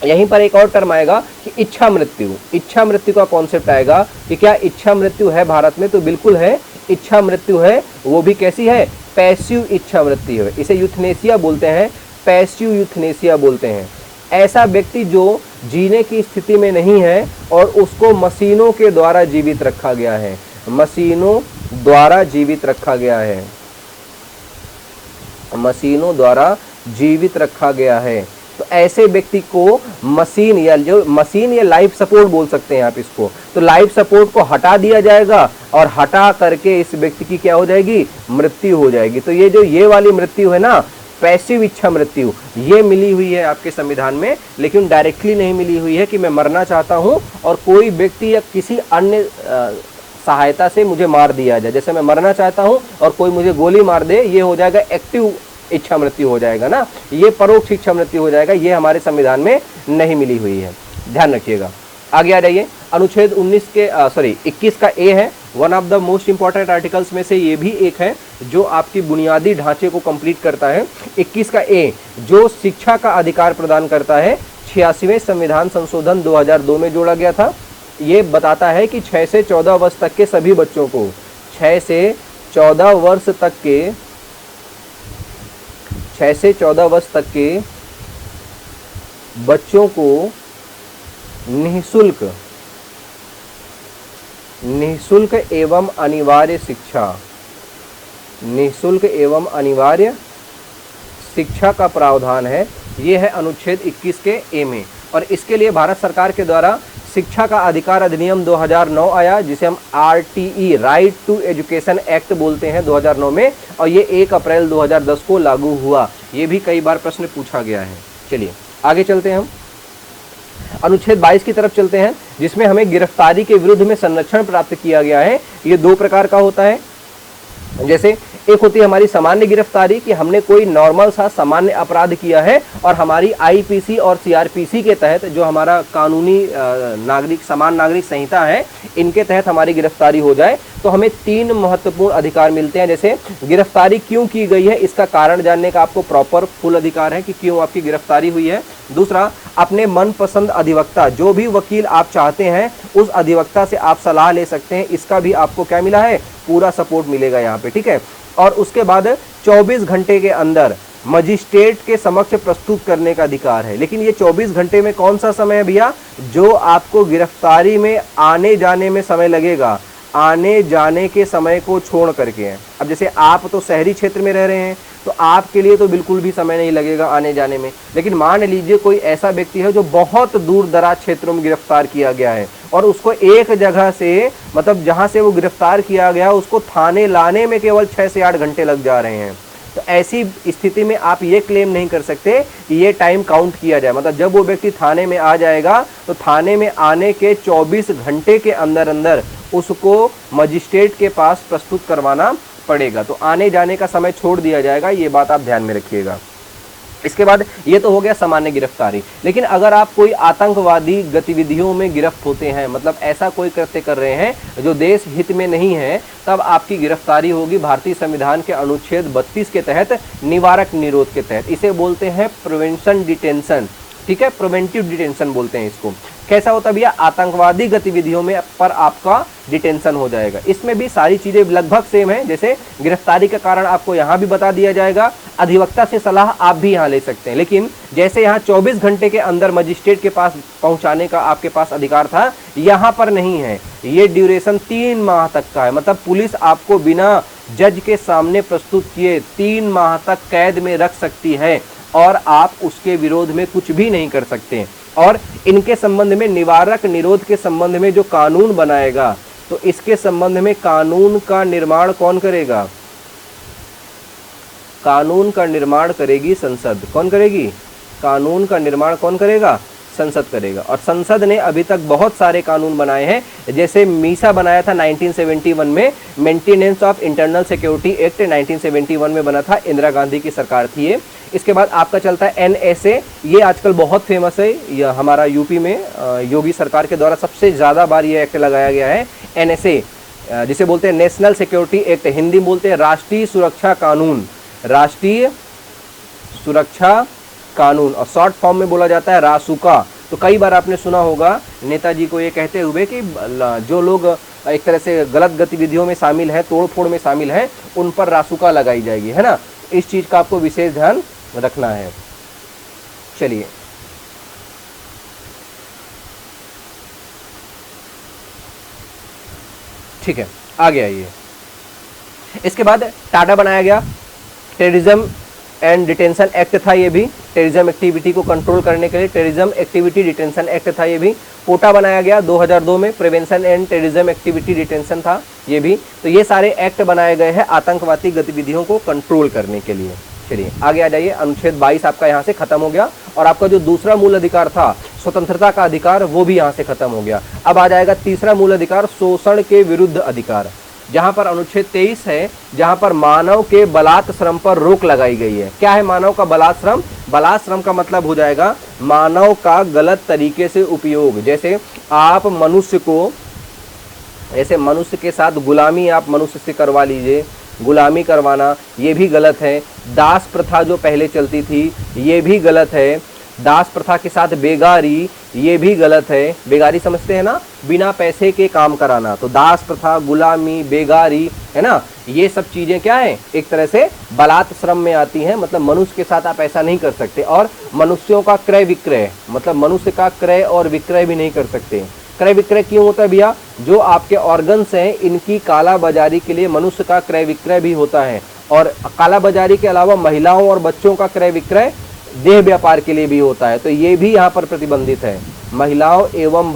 यहीं पर एक और टर्म आएगा कि इच्छा मृत्यु। इच्छा मृत्यु का कॉन्सेप्ट आएगा कि क्या इच्छा मृत्यु है भारत में, तो बिल्कुल है, इच्छा मृत्यु है। वो भी कैसी है, पैसिव इच्छा मृत्यु है। इसे यूथनेसिया बोलते हैं, पैसिव यूथनेसिया बोलते हैं। ऐसा व्यक्ति जो जीने की स्थिति में नहीं है और उसको मशीनों के द्वारा जीवित रखा गया है, मशीनों द्वारा जीवित रखा गया है, मशीनों द्वारा जीवित रखा गया है। तो ऐसे व्यक्ति को मशीन या लाइफ सपोर्ट बोल सकते हैं आप इसको। तो लाइफ सपोर्ट को हटा दिया जाएगा और हटा करके इस व्यक्ति की क्या हो जाएगी, मृत्यु हो जाएगी। तो ये वाली मृत्यु है ना, पैसिव इच्छा मृत्यु, ये मिली हुई है आपके संविधान में, लेकिन डायरेक्टली नहीं मिली हुई है कि मैं मरना चाहता हूं और कोई व्यक्ति या किसी अन्य सहायता से मुझे मार दिया जाए। जैसे मैं मरना चाहता हूं और कोई मुझे गोली मार दे, ये हो जाएगा एक्टिव इच्छा मृत्यु हो जाएगा ना, ये परोक्ष इच्छा मृत्यु हो जाएगा। ये हमारे संविधान में नहीं मिली हुई है, ध्यान रखिएगा। आगे आ जाइए, अनुच्छेद 21 का ए है, one of the most important articles में से ये भी एक है जो आपकी बुनियादी ढांचे को कंप्लीट करता है। 21 का ए जो शिक्षा का अधिकार प्रदान करता है, 86वें संविधान संशोधन 2002 में जोड़ा गया था। ये बताता है कि 6 से 14 वर्ष तक के सभी बच्चों को, 6 से 14 वर्ष तक के बच्चों को निःशुल्क एवं अनिवार्य शिक्षा का प्रावधान है। ये है अनुच्छेद 21 के ए में। और इसके लिए भारत सरकार के द्वारा शिक्षा का अधिकार अधिनियम 2009 आया, जिसे हम RTE right to education act बोलते हैं 2009 में, और ये 1 अप्रैल 2010 को लागू हुआ। ये भी कई बार प्रश्न पूछा गया है। चलिए आगे चलते हैं, हम अनुच्छेद 22 की तरफ चलते हैं, जिसमें हमें गिरफ्तारी के विरुद्ध में संरक्षण प्राप्त किया गया है। ये 2 प्रकार का होता है। जैसे एक होती है हमारी सामान्य गिरफ्तारी, कि हमने कोई नॉर्मल सा सामान्य अपराध किया है और हमारी IPC और CRPC के तहत, जो हमारा कानूनी समान नागरिक संहिता है, इनके तहत हमारी गिरफ्तारी हो जाए तो हमें 3 महत्वपूर्ण अधिकार मिलते हैं। जैसे गिरफ्तारी क्यों की गई है, इसका कारण जानने का आपको प्रॉपर फुल अधिकार है कि क्यों आपकी गिरफ्तारी हुई है। दूसरा, अपने मनपसंद अधिवक्ता, जो भी वकील आप चाहते हैं उस अधिवक्ता से आप सलाह ले सकते हैं, इसका भी आपको क्या मिला है, पूरा सपोर्ट मिलेगा यहाँ पे, ठीक है। और उसके बाद 24 घंटे के अंदर मजिस्ट्रेट के समक्ष प्रस्तुत करने का अधिकार है। लेकिन ये 24 घंटे में कौन सा समय है भैया, जो आपको गिरफ्तारी में आने जाने में समय लगेगा, आने जाने के समय को छोड़ करके है। अब जैसे आप तो शहरी क्षेत्र में रह रहे हैं तो आपके लिए तो बिल्कुल भी समय नहीं लगेगा आने जाने में, लेकिन मान लीजिए कोई ऐसा व्यक्ति है जो बहुत दूर दराज क्षेत्रों में गिरफ्तार किया गया है और उसको एक जगह से, मतलब जहां से वो गिरफ्तार किया गया, उसको थाने लाने में केवल 6 से 8 घंटे लग जा रहे हैं। तो ऐसी स्थिति में आप ये क्लेम नहीं कर सकते कि ये टाइम काउंट किया जाए। मतलब जब वो व्यक्ति थाने में आ जाएगा तो थाने में आने के 24 घंटे के अंदर अंदर उसको मजिस्ट्रेट के पास प्रस्तुत करवाना पड़ेगा। तो आने जाने का समय छोड़ दिया जाएगा, ये बात आप ध्यान में रखिएगा। इसके बाद ये तो हो गया सामान्य गिरफ्तारी। लेकिन अगर आप कोई आतंकवादी गतिविधियों में गिरफ्त होते हैं, मतलब ऐसा कोई कृत्य कर रहे हैं जो देश हित में नहीं है, तब आपकी गिरफ्तारी होगी भारतीय संविधान के अनुच्छेद 32 के तहत, निवारक निरोध के तहत। इसे बोलते हैं प्रिवेंशन डिटेंशन, ठीक है, प्रिवेंटिव डिटेंशन बोलते हैं इसको। कैसा होता है भैया, आतंकवादी गतिविधियों में पर आपका डिटेंशन हो जाएगा। इसमें भी सारी चीजें लगभग सेम है। जैसे गिरफ्तारी का कारण आपको यहाँ भी बता दिया जाएगा, अधिवक्ता से सलाह आप भी यहाँ ले सकते हैं। लेकिन जैसे यहाँ 24 घंटे के अंदर मजिस्ट्रेट के पास पहुँचाने का आपके पास अधिकार था, यहाँ पर नहीं है। ये ड्यूरेशन 3 माह तक का है। मतलब पुलिस आपको बिना जज के सामने प्रस्तुत किए 3 माह तक कैद में रख सकती है और आप उसके विरोध में कुछ भी नहीं कर सकते। और इनके संबंध में, निवारक निरोध के संबंध में जो कानून बनाएगा, तो इसके संबंध में कानून का निर्माण कौन करेगा, कानून का निर्माण करेगी संसद। कौन करेगी, कानून का निर्माण कौन करेगा, संसद करेगा। और संसद ने अभी तक बहुत सारे कानून बनाए हैं। जैसे मीसा बनाया था 1971 में, maintenance of internal security act 1971 में बना था, इंदिरा गांधी की सरकार थी ये। इसके बाद आपका चलता है NSA, ये आजकल बहुत फेमस है, यह हमारा यूपी में योगी सरकार के द्वारा सबसे ज़्यादा बार ये एक्ट लगाया गया है। NSA जिसे बोलते हैं नेशनल सिक्योरिटी एक्ट, हिंदी में बोलते हैं राष्ट्रीय सुरक्षा कानून, राष्ट्रीय सुरक्षा कानून, और शॉर्ट फॉर्म में बोला जाता है रासुका। तो कई बार आपने सुना होगा नेताजी को ये कहते हुए कि जो लोग एक तरह से गलत गतिविधियों में शामिल हैं, तोड़ फोड़ में शामिल हैं, उन पर रासुका लगाई जाएगी, है ना। इस चीज़ का आपको विशेष ध्यान रखना है। चलिए ठीक है, आगे आइए। इसके बाद टाडा बनाया गया, टेररिज्म एंड डिटेंशन एक्ट था ये भी, टेररिज्म एक्टिविटी को कंट्रोल करने के लिए टेररिज्म एक्टिविटी डिटेंशन एक्ट था ये भी। पोटा बनाया गया 2002 में, prevention and terrorism activity detention था ये भी। तो ये सारे एक्ट बनाए गए हैं आतंकवादी गतिविधियों को कंट्रोल करने के लिए। चलिए आगे आ जाइए, अनुच्छेद 22 आपका यहाँ से खत्म हो गया और आपका जो दूसरा मूल अधिकार था स्वतंत्रता का अधिकार, वो भी यहाँ से खत्म हो गया। अब आ जाएगा तीसरा मूल अधिकार, शोषण के विरुद्ध अधिकार, जहां पर अनुच्छेद 23 है, जहां पर मानव के बलात् श्रम पर रोक लगाई गई है। क्या है मानव का बलात् श्रम? बलात् श्रम का मतलब हो जाएगा मानव का गलत तरीके से उपयोग। जैसे आप मनुष्य को, ऐसे मनुष्य के साथ गुलामी आप मनुष्य से करवा लीजिए, गुलामी करवाना ये भी गलत है। दास प्रथा जो पहले चलती थी ये भी गलत है। दास प्रथा के साथ बेगारी ये भी गलत है। बेगारी समझते हैं ना, बिना पैसे के काम कराना। तो दास प्रथा, गुलामी, बेगारी, है ना, ये सब चीज़ें क्या है, एक तरह से बलात् श्रम में आती हैं। मतलब मनुष्य के साथ आप ऐसा नहीं कर सकते। और मनुष्यों का क्रय विक्रय, मतलब मनुष्य का क्रय और विक्रय भी नहीं कर सकते। क्रय विक्रय क्यों होता है भैया? जो आपके ऑर्गन्स हैं इनकी काला बाजारी के लिए मनुष्य का क्रय विक्रय भी होता है। और काला बाजारी के अलावा महिलाओं और बच्चों का क्रय विक्रय देह व्यापार के लिए भी होता है। तो ये भी यहाँ पर प्रतिबंधित है। महिलाओं एवं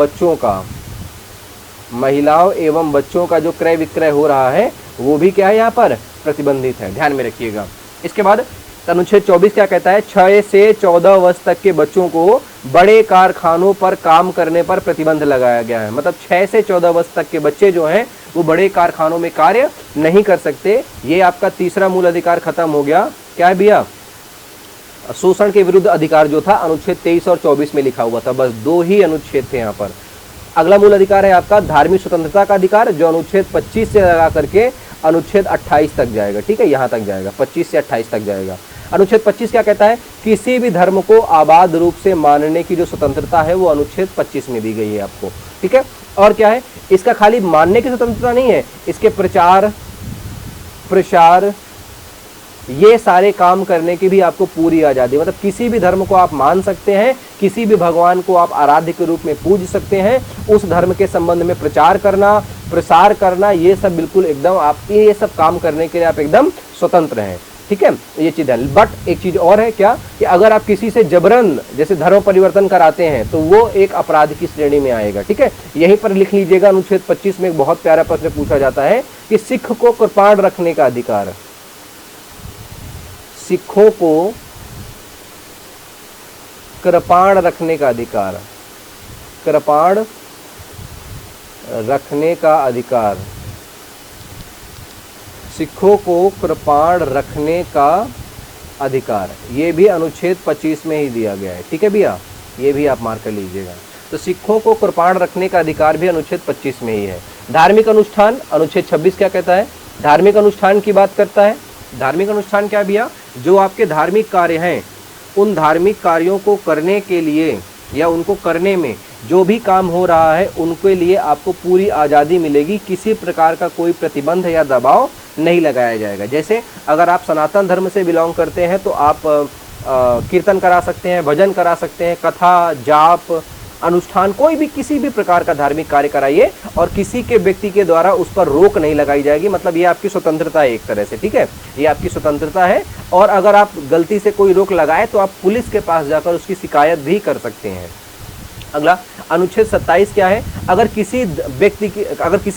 बच्चों का जो क्रय विक्रय हो रहा है वो भी क्या है, यहाँ पर प्रतिबंधित है, ध्यान में रखिएगा। इसके बाद अनुच्छेद 24 क्या कहता है? 6 से 14 वर्ष तक के बच्चों को बड़े कारखानों पर काम करने पर प्रतिबंध लगाया गया है। मतलब 6 से 14 वर्ष तक के बच्चे जो हैं वो बड़े कारखानों में कार्य नहीं कर सकते। ये आपका तीसरा मूल अधिकार खत्म हो गया। क्या है भैया? शोषण के विरुद्ध अधिकार जो था अनुच्छेद 23 और 24 में लिखा हुआ था। बस 2 ही अनुच्छेद थे यहाँ पर। अगला मूल अधिकार है आपका धार्मिक स्वतंत्रता का अधिकार, जो अनुच्छेद 25 से लगा करके अनुच्छेद 28 तक जाएगा। ठीक है, यहाँ तक जाएगा, 25 से 28 तक जाएगा। अनुच्छेद 25 क्या कहता है? किसी भी धर्म को आबाद रूप से मानने की जो स्वतंत्रता है वो अनुच्छेद 25 में दी गई है आपको। ठीक है, और क्या है, इसका खाली मानने की स्वतंत्रता नहीं है, इसके प्रचार प्रसार ये सारे काम करने की भी आपको पूरी आज़ादी। मतलब किसी भी धर्म को आप मान सकते हैं, किसी भी भगवान को आप आराध्य के रूप में पूज सकते हैं, उस धर्म के संबंध में प्रचार करना, प्रसार करना, ये सब बिल्कुल एकदम आप ये सब काम करने के लिए आप एकदम स्वतंत्र हैं। ठीक है, ये चीज़ है। बट एक चीज़ और है क्या, कि अगर आप किसी से जबरन जैसे धर्म परिवर्तन कराते हैं तो वो एक अपराध की श्रेणी में आएगा। ठीक है, यहीं पर लिख लीजिएगा, अनुच्छेद 25 में एक बहुत प्यारा प्रश्न पूछा जाता है कि सिख को कृपाण रखने का अधिकार, सिखों को कृपाण रखने का अधिकार, कृपाण रखने का अधिकार, सिखों को कृपाण रखने का अधिकार, ये भी अनुच्छेद 25 में ही दिया गया है। ठीक है भैया, ये भी आप मार्क कर लीजिएगा। तो सिखों को कृपाण रखने का अधिकार भी अनुच्छेद 25 में ही है। धार्मिक अनुष्ठान, अनुच्छेद 26 क्या कहता है? धार्मिक अनुष्ठान की बात करता है। धार्मिक अनुष्ठान क्या भैया? जो आपके धार्मिक कार्य हैं, उन धार्मिक कार्यों को करने के लिए या उनको करने में जो भी काम हो रहा है उनके लिए आपको पूरी आज़ादी मिलेगी। किसी प्रकार का कोई प्रतिबंध या दबाव नहीं लगाया जाएगा। जैसे अगर आप सनातन धर्म से बिलोंग करते हैं तो आप कीर्तन करा सकते हैं, भजन करा सकते हैं, कथा, जाप, अनुष्ठान, कोई भी किसी भी प्रकार का धार्मिक कार्य कराइए और किसी के व्यक्ति के द्वारा उस पर रोक नहीं लगाई जाएगी। मतलब ये आपकी स्वतंत्रता है एक तरह से। ठीक है, ये आपकी स्वतंत्रता है। और अगर आप गलती से कोई रोक लगाए तो आप पुलिस के पास जाकर उसकी शिकायत भी कर सकते हैं। अगला अनुच्छेद 27 क्या है? अगर किसी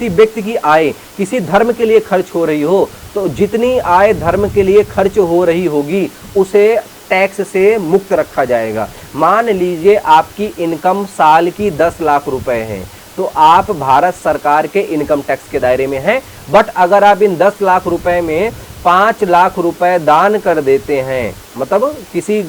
व्यक्ति की आय किसी धर्म के लिए खर्च हो रही हो तो जितनी आय धर्म के लिए खर्च हो रही होगी उसे टैक्स से मुक्त रखा जाएगा। मान लीजिए आपकी इनकम साल की 10 लाख रुपए है तो आप भारत सरकार के इनकम टैक्स के दायरे में हैं। बट अगर आप इन 10 लाख रुपए में 5 लाख रुपए दान कर देते हैं, मतलब किसी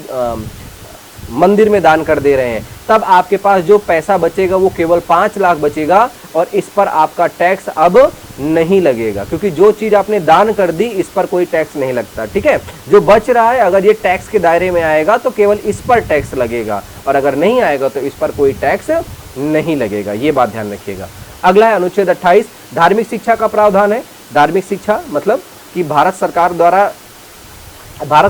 मंदिर में दान कर दे रहे हैं, तब आपके पास जो पैसा बचेगा वो केवल 5 लाख बचेगा और इस पर आपका टैक्स अब नहीं लगेगा, क्योंकि जो चीज़ आपने दान कर दी इस पर कोई टैक्स नहीं लगता। ठीक है, जो बच रहा है अगर ये टैक्स के दायरे में आएगा तो केवल इस पर टैक्स लगेगा और अगर नहीं आएगा तो इस पर कोई टैक्स नहीं लगेगा। ये बात ध्यान रखिएगा। अगला है अनुच्छेद 28, धार्मिक शिक्षा का प्रावधान है। धार्मिक शिक्षा मतलब कि भारत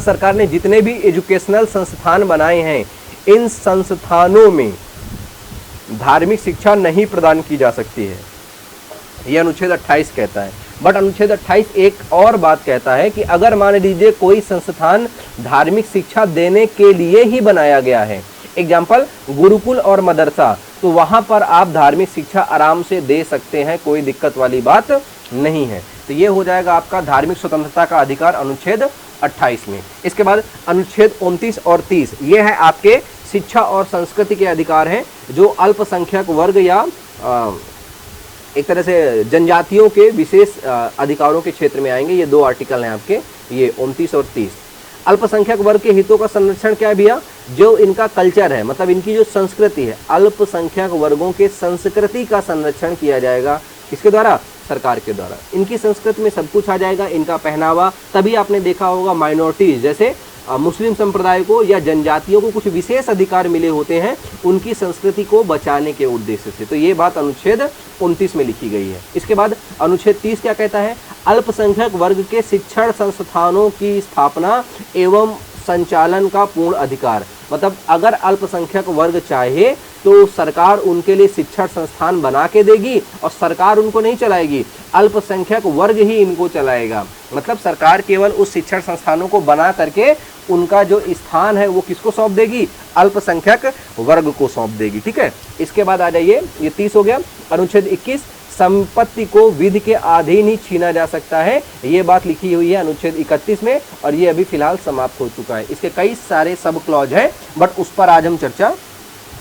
सरकार ने जितने भी एजुकेशनल संस्थान बनाए हैं इन संस्थानों में धार्मिक शिक्षा नहीं प्रदान की जा सकती है, यह अनुच्छेद 28 कहता है। बट अनुच्छेद 28 एक और बात कहता है कि अगर मान लीजिए कोई संस्थान धार्मिक शिक्षा देने के लिए ही बनाया गया है, एग्जाम्पल गुरुकुल और मदरसा, तो वहां पर आप धार्मिक शिक्षा आराम से दे सकते हैं, कोई दिक्कत वाली बात नहीं है। तो ये हो जाएगा आपका धार्मिक स्वतंत्रता का अधिकार अनुच्छेद 28 में। इसके बाद अनुच्छेद 29 और 30 ये है आपके शिक्षा और संस्कृति के अधिकार हैं, जो अल्पसंख्यक वर्ग या एक तरह से जनजातियों के विशेष अधिकारों के क्षेत्र में आएंगे। ये 2 आर्टिकल हैं आपके, ये 29 और 30। अल्पसंख्यक वर्ग के हितों का संरक्षण क्या है भैया, जो इनका कल्चर है, मतलब इनकी जो संस्कृति है, अल्पसंख्यक वर्गों के संस्कृति का संरक्षण किया जाएगा। किसके द्वारा? सरकार के द्वारा। इनकी संस्कृति में सब कुछ आ जाएगा, इनका पहनावा। तभी आपने देखा होगा माइनॉरिटीज जैसे मुस्लिम संप्रदाय को या जनजातियों को कुछ विशेष अधिकार मिले होते हैं उनकी संस्कृति को बचाने के उद्देश्य से। तो ये बात अनुच्छेद 29 में लिखी गई है। इसके बाद अनुच्छेद 30 क्या कहता है? अल्पसंख्यक वर्ग के शिक्षण संस्थानों की स्थापना एवं संचालन का पूर्ण अधिकार। मतलब अगर अल्पसंख्यक वर्ग चाहे तो सरकार उनके लिए शिक्षण संस्थान बना के देगी और सरकार उनको नहीं चलाएगी, अल्पसंख्यक वर्ग ही इनको चलाएगा। मतलब सरकार केवल उस शिक्षण संस्थानों को बना करके उनका जो स्थान है वो किसको सौंप देगी? अल्पसंख्यक वर्ग को सौंप देगी। ठीक है, इसके बाद आ जाइए, ये 30 हो गया। अनुच्छेद 21 संपत्ति को विधि के अधीन ही छीना जा सकता है, ये बात लिखी हुई है अनुच्छेद 31 में, और ये अभी फिलहाल समाप्त हो चुका है। इसके कई सारे सब क्लॉज हैं, बट उस पर आज हम चर्चा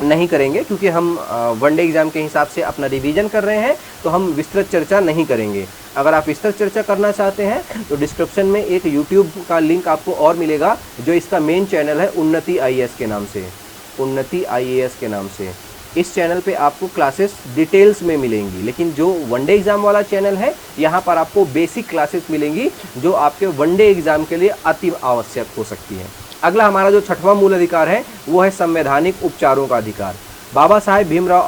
नहीं करेंगे क्योंकि हम वनडे एग्जाम के हिसाब से अपना रिवीजन कर रहे हैं, तो हम विस्तृत चर्चा नहीं करेंगे। अगर आप विस्तृत चर्चा करना चाहते हैं तो डिस्क्रिप्शन में एक यूट्यूब का लिंक आपको और मिलेगा, जो इसका मेन चैनल है उन्नति IAS के नाम से, उन्नति IAS के नाम से। इस चैनल पे आपको क्लासेस डिटेल्स में मिलेंगी, लेकिन जो वनडे एग्जाम वाला चैनल है यहाँ पर आपको बेसिक क्लासेस मिलेंगी जो आपके वनडे एग्जाम के लिए अति आवश्यक हो सकती है। अगला हमारा जो 6वां मूल अधिकार है वो है संवैधानिक उपचारों का अधिकार। बाबा साहेब भीमराव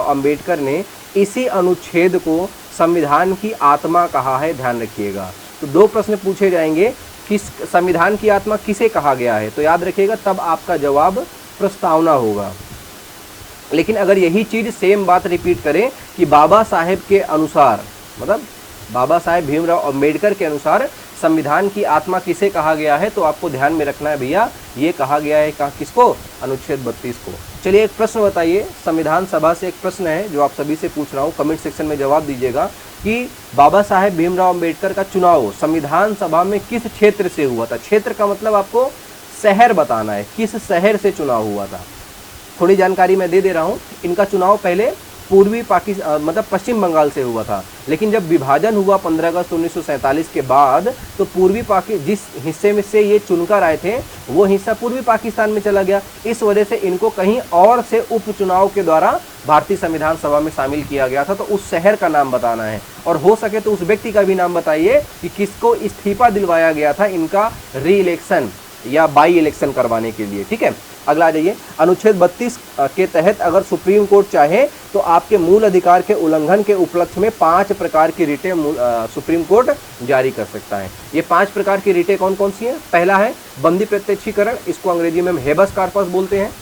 अंबेडकर ने इसी अनुच्छेद को संविधान की आत्मा कहा है, ध्यान रखिएगा। तो 2 प्रश्न पूछे जाएंगे, किस संविधान की आत्मा किसे कहा गया है, तो याद रखिएगा तब आपका जवाब प्रस्तावना होगा। लेकिन अगर यही चीज सेम बात रिपीट करें कि बाबा साहेब के अनुसार, मतलब बाबा साहेब भीमराव अंबेडकर के अनुसार संविधान की आत्मा किसे कहा गया है, तो आपको ध्यान में रखना है भैया, ये कहा गया है किसको? अनुच्छेद 32 को। चलिए एक प्रश्न बताइए, संविधान सभा से एक प्रश्न है जो आप सभी से पूछ रहा हूँ, कमेंट सेक्शन में जवाब दीजिएगा कि बाबा साहेब भीमराव अंबेडकर का चुनाव संविधान सभा में किस क्षेत्र से हुआ था? क्षेत्र का मतलब आपको शहर बताना है, किस शहर से चुनाव हुआ था। थोड़ी जानकारी मैं दे रहा हूँ, इनका चुनाव पहले पूर्वी पाकिस्तान मतलब पश्चिम बंगाल से हुआ था, लेकिन जब विभाजन हुआ 15 अगस्त 1947 के बाद, तो पूर्वी जिस हिस्से में से ये चुनकर आए थे वो हिस्सा पूर्वी पाकिस्तान में चला गया। इस वजह से इनको कहीं और से उपचुनाव के द्वारा भारतीय संविधान सभा में शामिल किया गया था। तो उस शहर का नाम बताना है, और हो सके तो उस व्यक्ति का भी नाम बताइए कि किसको इस्तीफा दिलवाया गया था इनका री इलेक्शन या बाई इलेक्शन करवाने के लिए। ठीक है, अगला आ जाइए। अनुच्छेद 32 के तहत अगर सुप्रीम कोर्ट चाहे तो आपके मूल अधिकार के उल्लंघन के उपलक्ष्य में 5 प्रकार की रिटें सुप्रीम कोर्ट जारी कर सकता है। ये 5 प्रकार की रिटें कौन कौन सी हैं? पहला है बंदी प्रत्यक्षीकरण, इसको अंग्रेजी में हेबस कॉर्पस बोलते हैं।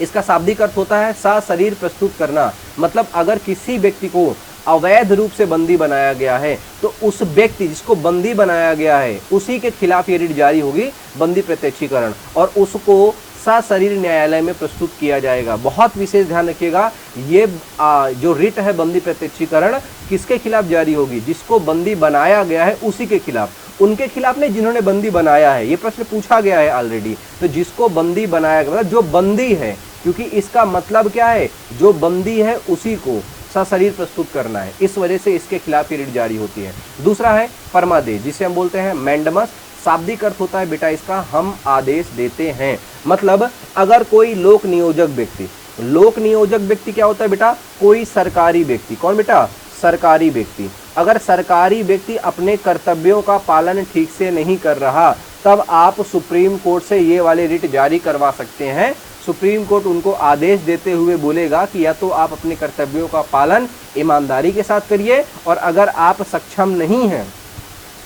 इसका शाब्दिक अर्थ होता है सशरीर प्रस्तुत करना, मतलब अगर किसी व्यक्ति को अवैध रूप से बंदी बनाया गया है तो उस व्यक्ति जिसको बंदी बनाया गया है उसी के खिलाफ ये रिट जारी होगी, बंदी प्रत्यक्षीकरण, और उसको सशरीर न्यायालय में प्रस्तुत किया जाएगा। बहुत विशेष ध्यान रखिएगा, ये जो रिट है बंदी प्रत्यक्षीकरण किसके खिलाफ जारी होगी? जिसको बंदी बनाया गया है उसी के खिलाफ, उनके खिलाफ नहीं जिन्होंने बंदी बनाया है। ये प्रश्न पूछा गया है ऑलरेडी। तो जिसको बंदी बनाया गया, जो बंदी है, क्योंकि इसका मतलब क्या है, जो बंदी है उसी को सशरीर प्रस्तुत करना है, इस वजह से इसके खिलाफ ये रिट जारी होती है। दूसरा है परमादेश, जिसे हम बोलते हैं मैंडमस। शाब्दिक अर्थ होता है बेटा इसका हम आदेश देते हैं, मतलब अगर कोई लोक नियोजक व्यक्ति क्या होता है बेटा? कोई सरकारी व्यक्ति। कौन बेटा? सरकारी व्यक्ति। अगर सरकारी व्यक्ति अपने कर्तव्यों का पालन ठीक से नहीं कर रहा, तब आप सुप्रीम कोर्ट से ये वाले रिट जारी करवा सकते हैं। सुप्रीम कोर्ट उनको आदेश देते हुए बोलेगा कि या तो आप अपने कर्तव्यों का पालन ईमानदारी के साथ करिए, और अगर आप सक्षम नहीं हैं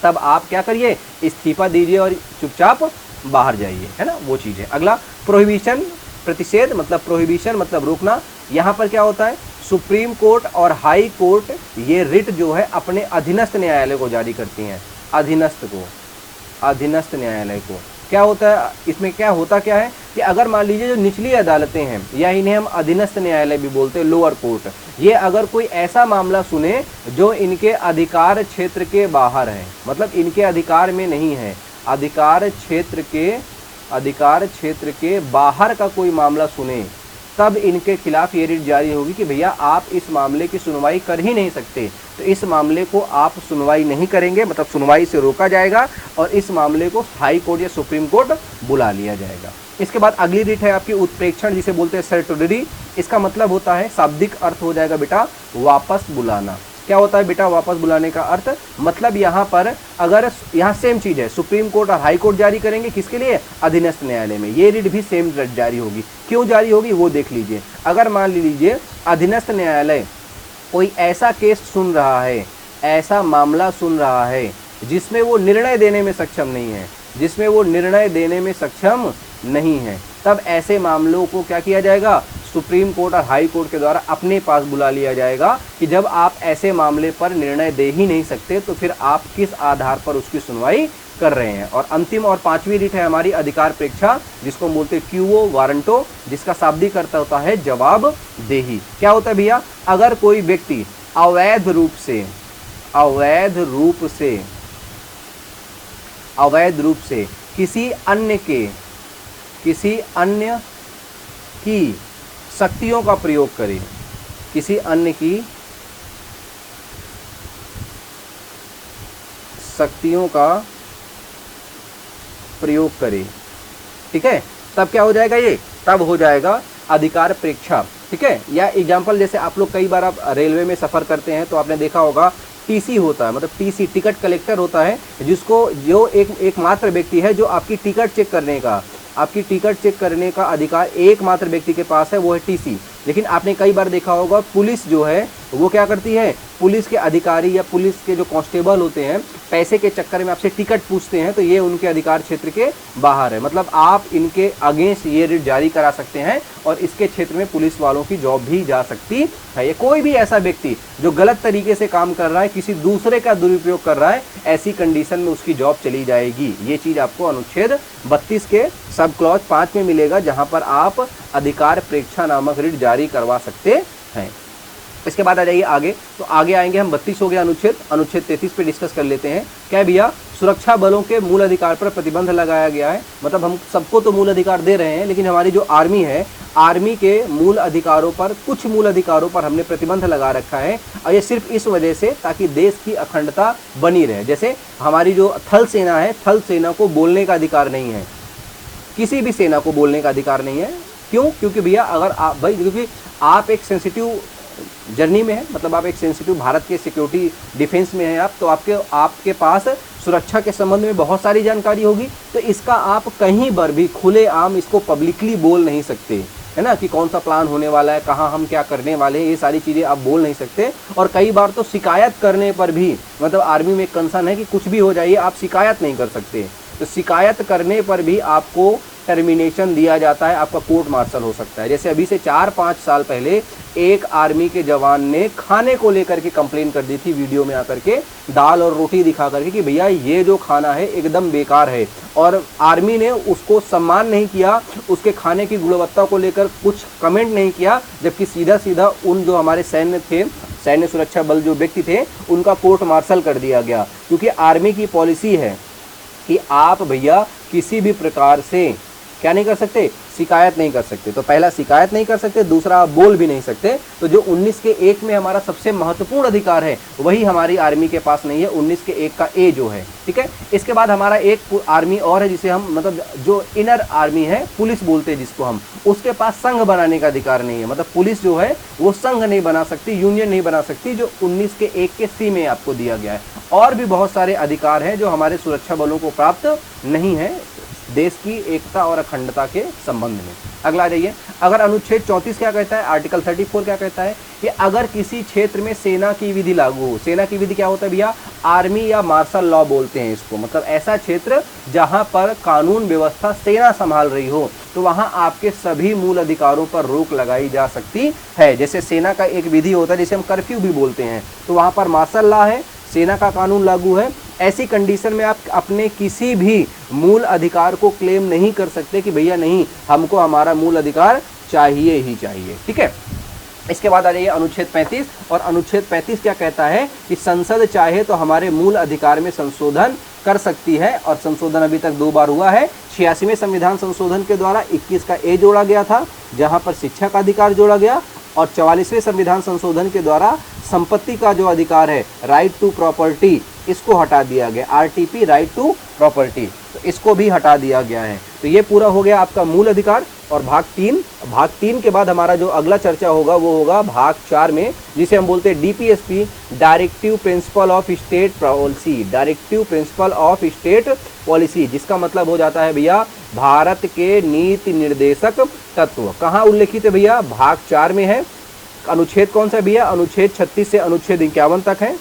तब आप क्या करिए? इस्तीफा दीजिए और चुपचाप बाहर जाइए, है ना, वो चीज़ है। अगला प्रोहिबिशन, प्रतिषेध, मतलब प्रोहिबिशन मतलब रोकना। यहाँ पर क्या होता है? सुप्रीम कोर्ट और हाई कोर्ट ये रिट जो है अपने अधीनस्थ न्यायालय को जारी करती हैं। अधीनस्थ न्यायालय को क्या होता है, इसमें क्या होता क्या है कि अगर मान लीजिए जो निचली अदालतें हैं, या इन्हें हम अधीनस्थ न्यायालय भी बोलते हैं, लोअर कोर्ट, ये अगर कोई ऐसा मामला सुने जो इनके अधिकार क्षेत्र के बाहर है, मतलब इनके अधिकार में नहीं है, अधिकार क्षेत्र के बाहर का कोई मामला सुने, तब इनके खिलाफ ये रिट जारी होगी कि भैया आप इस मामले की सुनवाई कर ही नहीं सकते, तो इस मामले को आप सुनवाई नहीं करेंगे, मतलब सुनवाई से रोका जाएगा और इस मामले को हाई कोर्ट या सुप्रीम कोर्ट बुला लिया जाएगा। इसके बाद अगली रिट है आपकी उत्प्रेक्षण, जिसे बोलते हैं सर्टोररी। इसका मतलब होता है, शाब्दिक अर्थ हो जाएगा बेटा वापस बुलाना। क्या होता है बेटा वापस बुलाने का अर्थ, मतलब यहाँ पर अगर यहाँ सेम चीज़ है, सुप्रीम कोर्ट और हाई कोर्ट जारी करेंगे किसके लिए, अधीनस्थ न्यायालय में, ये रिट भी सेम रिट जारी होगी। क्यों जारी होगी वो देख लीजिए। अगर मान लीजिए अधीनस्थ न्यायालय कोई ऐसा केस सुन रहा है, ऐसा मामला सुन रहा है जिसमें वो निर्णय देने में सक्षम नहीं है, तब ऐसे मामलों को क्या किया जाएगा, सुप्रीम कोर्ट और हाई कोर्ट के द्वारा अपने पास बुला लिया जाएगा कि जब आप ऐसे मामले पर निर्णय दे ही नहीं सकते तो फिर आप किस आधार पर उसकी सुनवाई कर रहे हैं। और अंतिम और पांचवी रिट है हमारी अधिकार प्रेक्षा, जिसको बोलते हैं क्यूओ वारंटो, जिसका शाब्दिक अर्थ होता है जवाबदेही। क्या होता है भैया, अगर कोई व्यक्ति अवैध रूप से किसी अन्य की शक्तियों का प्रयोग करे, किसी अन्य की शक्तियों का प्रयोग करे, ठीक है, तब क्या हो जाएगा, ये तब हो जाएगा अधिकार प्रेक्षा। ठीक है, या एग्जाम्पल जैसे आप लोग कई बार आप रेलवे में सफ़र करते हैं तो आपने देखा होगा टीसी होता है, मतलब टीसी टिकट कलेक्टर होता है, जिसको जो एकमात्र व्यक्ति है जो आपकी टिकट चेक करने का अधिकार एकमात्र व्यक्ति के पास है, वो है टीसी। लेकिन आपने कई बार देखा होगा पुलिस जो है वो क्या करती है, पुलिस के अधिकारी या पुलिस के जो कांस्टेबल होते हैं पैसे के चक्कर में आपसे टिकट पूछते हैं, तो ये उनके अधिकार क्षेत्र के बाहर है। मतलब आप इनके अगेंस्ट ये रिट जारी करा सकते हैं और इसके क्षेत्र में पुलिस वालों की जॉब भी जा सकती है। ये कोई भी ऐसा व्यक्ति जो गलत तरीके से काम कर रहा है, किसी दूसरे का दुरुपयोग कर रहा है, ऐसी कंडीशन में उसकी जॉब चली जाएगी। ये चीज़ आपको अनुच्छेद 32 के सब क्लॉज 5 में मिलेगा, जहां पर आप अधिकार प्रेक्षा नामक रिट जारी करवा सकते हैं। इसके बाद आ जाइए आगे, तो आगे आएंगे हम 32 हो गया अनुच्छेद 33 पे डिस्कस कर लेते हैं। क्या भैया, सुरक्षा बलों के मूल अधिकार पर प्रतिबंध लगाया गया है। मतलब हम सबको तो मूल अधिकार दे रहे हैं, लेकिन हमारी जो आर्मी है, आर्मी के मूल अधिकारों पर, कुछ मूल अधिकारों पर हमने प्रतिबंध लगा रखा है, और ये सिर्फ इस वजह से ताकि देश की अखंडता बनी रहे। जैसे हमारी जो थल सेना है, थल सेना को बोलने का अधिकार नहीं है, किसी भी सेना को बोलने का अधिकार नहीं है। क्यों? क्योंकि भैया अगर आप क्योंकि आप एक सेंसिटिव जर्नी में है, मतलब आप एक सेंसिटिव भारत के सिक्योरिटी डिफेंस में हैं आप, तो आपके पास सुरक्षा के संबंध में बहुत सारी जानकारी होगी, तो इसका आप कहीं पर भी खुलेआम इसको पब्लिकली बोल नहीं सकते, है ना, कि कौन सा प्लान होने वाला है, कहाँ हम क्या करने वाले हैं, ये सारी चीज़ें आप बोल नहीं सकते। और कई बार तो शिकायत करने पर भी, मतलब आर्मी में एक कंसर्न है कि कुछ भी हो जाइए आप शिकायत नहीं कर सकते, तो शिकायत करने पर भी आपको टर्मिनेशन दिया जाता है, आपका कोर्ट मार्शल हो सकता है। जैसे अभी से 4-5 साल पहले एक आर्मी के जवान ने खाने को लेकर के कंप्लेन कर दी थी, वीडियो में आकर के दाल और रोटी दिखा करके कि भैया ये जो खाना है एकदम बेकार है, और आर्मी ने उसको सम्मान नहीं किया, उसके खाने की गुणवत्ता को लेकर कुछ कमेंट नहीं किया, जबकि सीधा उन जो हमारे सैन्य सुरक्षा बल जो व्यक्ति थे उनका कोर्ट मार्शल कर दिया गया। क्योंकि आर्मी की पॉलिसी है कि आप भैया किसी भी प्रकार से क्या नहीं कर सकते, शिकायत नहीं कर सकते। तो पहला शिकायत नहीं कर सकते, दूसरा आप बोल भी नहीं सकते। तो जो 19 के 1 में हमारा सबसे महत्वपूर्ण अधिकार है वही हमारी आर्मी के पास नहीं है, 19 के 1 का ए जो है, ठीक है। इसके बाद हमारा एक आर्मी और है जिसे हम, मतलब जो इनर आर्मी है, पुलिस बोलते हैं जिसको हम, उसके पास संघ बनाने का अधिकार नहीं है। मतलब पुलिस जो है वो संघ नहीं बना सकती, यूनियन नहीं बना सकती, जो 19 के 1 के सी में आपको दिया गया है। और भी बहुत सारे अधिकार हैं जो हमारे सुरक्षा बलों को प्राप्त नहीं है देश की एकता और अखंडता के संबंध में। अगला आ जाइए, अगर अनुच्छेद 34 क्या कहता है, आर्टिकल 34 क्या कहता है कि अगर किसी क्षेत्र में सेना की विधि लागू हो, सेना की विधि क्या होता है भैया, आर्मी या मार्शल लॉ बोलते हैं इसको, मतलब ऐसा क्षेत्र जहां पर कानून व्यवस्था सेना संभाल रही हो, तो तो वहां आपके सभी मूल अधिकारों पर रोक लगाई जा सकती है। जैसे सेना का एक विधि होता है जिसे हम कर्फ्यू भी बोलते हैं, तो वहां पर मार्शल लॉ है, सेना का कानून लागू है। ऐसी कंडीशन में आप अपने किसी भी मूल अधिकार को क्लेम नहीं कर सकते कि भैया नहीं, हमको हमारा मूल अधिकार चाहिए ही चाहिए। ठीक है, इसके बाद आ जाइए अनुच्छेद 35। और अनुच्छेद 35 क्या कहता है कि संसद चाहे तो हमारे मूल अधिकार में संशोधन कर सकती है, और संशोधन अभी तक 2 बार हुआ है। 86वें संविधान संशोधन के द्वारा 21 का ए जोड़ा गया था, जहां पर शिक्षा का अधिकार जोड़ा गया, और 44वें संविधान संशोधन के द्वारा संपत्ति का जो अधिकार है, राइट टू प्रॉपर्टी, इसको हटा दिया गया, आरटीपी, राइट टू प्रॉपर्टी, तो इसको भी हटा दिया गया है। तो ये पूरा हो गया आपका मूल अधिकार। और भाग 3 के बाद हमारा जो अगला चर्चा होगा वो होगा भाग 4 में, जिसे हम बोलते हैं DPSP, directive principle of state policy. Directive principle of state policy, जिसका मतलब हो जाता है भैया भारत के नीति निर्देशक तत्व। कहाँ उल्लेखित है भैया? भाग 4 में है। अनुच्छेद कौन सा भैया? अनुच्छेद 36 से अनुच्छेद 51 तक है।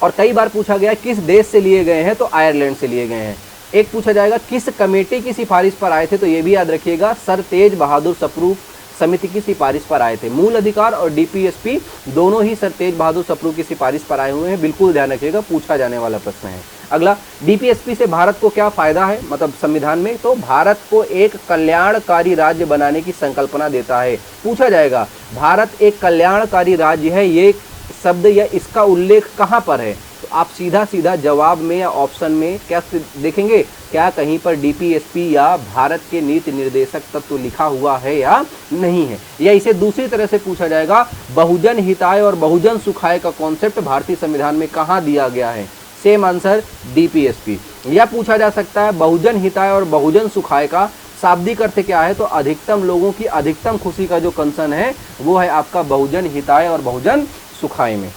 और कई बार पूछा गया किस देश से लिए गए हैं, तो आयरलैंड से लिए गए हैं। एक पूछा जाएगा किस कमेटी की सिफारिश पर आए थे, तो ये भी याद रखिएगा, सर तेज बहादुर सप्रू समिति की सिफारिश पर आए थे। मूल अधिकार और डीपीएसपी दोनों ही सर तेज बहादुर सप्रू की सिफारिश पर आए हुए हैं, बिल्कुल ध्यान रखिएगा, पूछा जाने वाला प्रश्न है। अगला, डीपीएसपी से भारत को क्या फायदा है, मतलब संविधान में, तो भारत को एक कल्याणकारी राज्य बनाने की संकल्पना देता है। पूछा जाएगा भारत एक कल्याणकारी राज्य है, ये शब्द या इसका उल्लेख कहाँ पर है, तो आप सीधा सीधा जवाब में या ऑप्शन में क्या देखेंगे, क्या कहीं पर डीपीएसपी या भारत के नीति निर्देशक तत्व लिखा हुआ है या नहीं है। या इसे दूसरी तरह से पूछा जाएगा, बहुजन हिताय और बहुजन सुखाय का कॉन्सेप्ट भारतीय संविधान में कहाँ दिया गया है, सेम आंसर डीपीएसपी। या पूछा जा सकता है बहुजन हिताय और बहुजन सुखाय का शाब्दिक अर्थ क्या है, तो अधिकतम लोगों की अधिकतम खुशी का जो कंसर्न है वो है आपका बहुजन हिताय और बहुजन सुखाय में।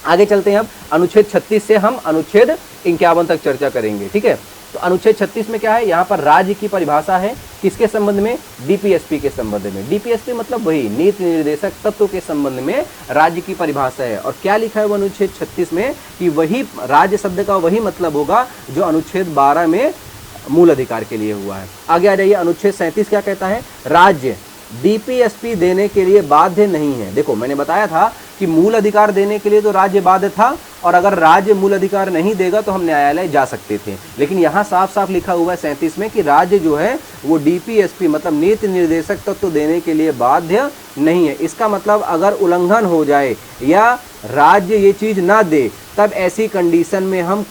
आगे चलते हैं, अब अनुच्छेद 36 से हम अनुच्छेद 51 तक चर्चा करेंगे। ठीक है, तो अनुच्छेद 36 में क्या है, यहाँ पर राज्य की परिभाषा है, किसके संबंध में, डीपीएसपी के संबंध में। डीपीएसपी मतलब वही नीति निर्देशक तत्व के संबंध में राज्य की परिभाषा है। और क्या लिखा है वो अनुच्छेद 36 में, कि वही राज्य शब्द का वही मतलब होगा जो अनुच्छेद 12 में मूल अधिकार के लिए हुआ है। आगे आ जाइए, अनुच्छेद 37 क्या कहता है, राज्य डीपीएसपी देने के लिए बाध्य नहीं है। देखो मैंने बताया था कि मूल अधिकार देने के लिए तो राज्य बाध्य था, और अगर राज्य मूल अधिकार नहीं देगा तो हम न्यायालय जा सकते थे। लेकिन यहाँ साफ साफ लिखा हुआ है 37 में कि राज्य जो है वो डीपीएसपी मतलब नीति निर्देशक तत्व देने के लिए बाध्य नहीं है। इसका मतलब अगर उल्लंघन हो जाए या राज्य ये चीज ना दे, तब ऐसी कंडीशन में हम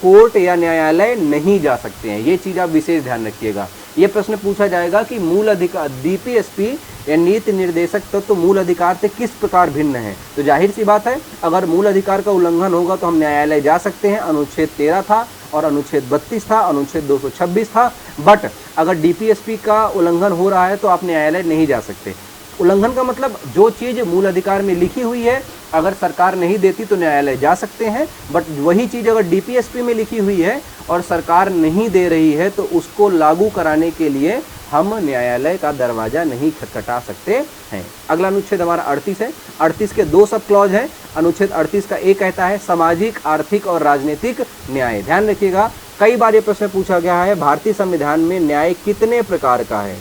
कोर्ट या न्यायालय नहीं जा सकते हैं। ये चीज आप विशेष ध्यान रखिएगा। ये प्रश्न पूछा जाएगा कि मूल अधिकार डीपीएसपी या नीति निर्देशक तत्व मूल अधिकार से किस प्रकार भिन्न है, तो जाहिर सी बात है अगर मूल अधिकार का उल्लंघन होगा तो हम न्यायालय जा सकते हैं। अनुच्छेद 13 था और अनुच्छेद 32 था, अनुच्छेद 226 था। बट अगर डीपीएसपी का उल्लंघन हो रहा है तो आप न्यायालय नहीं जा सकते। उल्लंघन का मतलब जो चीज़ मूल अधिकार में लिखी हुई है अगर सरकार नहीं देती तो न्यायालय जा सकते हैं, बट वही चीज़ अगर डीपीएसपी में लिखी हुई है और सरकार नहीं दे रही है तो उसको लागू कराने के लिए हम न्यायालय का दरवाज़ा नहीं खटखटा सकते हैं। अगला अनुच्छेद हमारा 38 है। 38 के 2 सब क्लॉज हैं। अनुच्छेद 38 का एक कहता है सामाजिक, आर्थिक और राजनीतिक न्याय। ध्यान रखिएगा, कई बार ये प्रश्न पूछा गया है, भारतीय संविधान में न्याय कितने प्रकार का है,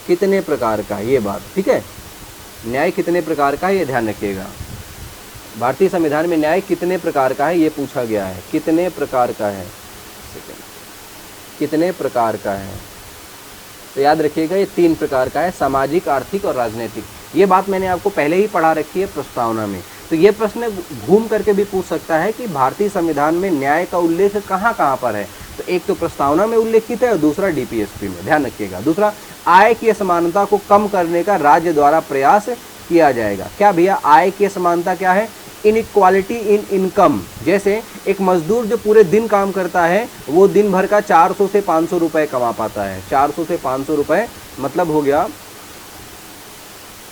कितने प्रकार का, ये बात ठीक है, न्याय कितने प्रकार का है ये ध्यान रखिएगा। भारतीय संविधान में न्याय कितने प्रकार का है ये पूछा गया है, कितने प्रकार का है, कितने प्रकार का है, तो याद रखिएगा ये 3 प्रकार का है, सामाजिक, आर्थिक और राजनीतिक। ये बात मैंने आपको पहले ही पढ़ा रखी है प्रस्तावना में। तो ये प्रश्न घूम करके भी पूछ सकता है कि भारतीय संविधान में न्याय का उल्लेख कहाँ कहाँ पर है, तो एक तो प्रस्तावना में उल्लेखित है और दूसरा डीपीएसपी में, ध्यान रखिएगा। दूसरा, आय की असमानता को कम करने का राज्य द्वारा प्रयास किया जाएगा। क्या भैया आय की असमानता क्या है, इनइक्वालिटी इन इनकम। जैसे एक मजदूर जो पूरे दिन काम करता है वो दिन भर का 400 से 500 रुपए कमा पाता है। 400 से 500 रुपए मतलब हो गया,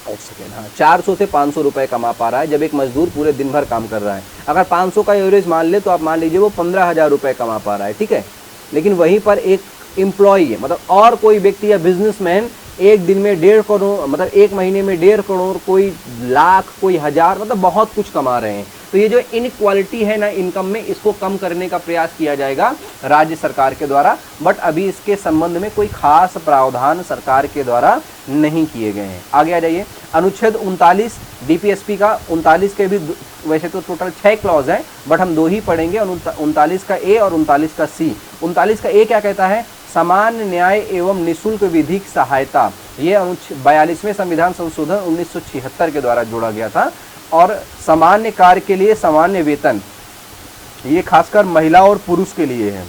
एक सेकेंड, हाँ 400 से 500 रुपए कमा पा रहा है जब एक मजदूर पूरे दिन भर काम कर रहा है। अगर 500 का एवरेज मान ले तो आप मान लीजिए वो 15,000 रुपए कमा पा रहा है, ठीक है। लेकिन वहीं पर एक एम्प्लॉई है, मतलब और कोई व्यक्ति या बिजनेसमैन एक दिन में 1.5 करोड़, मतलब एक महीने में 1.5 करोड़, कोई लाख, कोई 1000, मतलब बहुत कुछ कमा रहे हैं। तो ये जो इनइक्वालिटी है ना इनकम में, इसको कम करने का प्रयास किया जाएगा राज्य सरकार के द्वारा, बट अभी इसके संबंध में कोई खास प्रावधान सरकार के द्वारा नहीं किए गए हैं। आगे आ जाइए, अनुच्छेद 39 डीपीएसपी का, 39 के भी वैसे तो टोटल 6 क्लॉज हैं, बट हम 2 ही पढ़ेंगे, 39 का ए और 39 का सी। 39 का ए क्या कहता है, समान न्याय एवं निःशुल्क विधिक सहायता। ये अनुच्छेद 42वें संविधान संशोधन 1976 के द्वारा जोड़ा गया था। और सामान्य कार्य के लिए सामान्य वेतन, ये खासकर महिला और पुरुष के लिए है।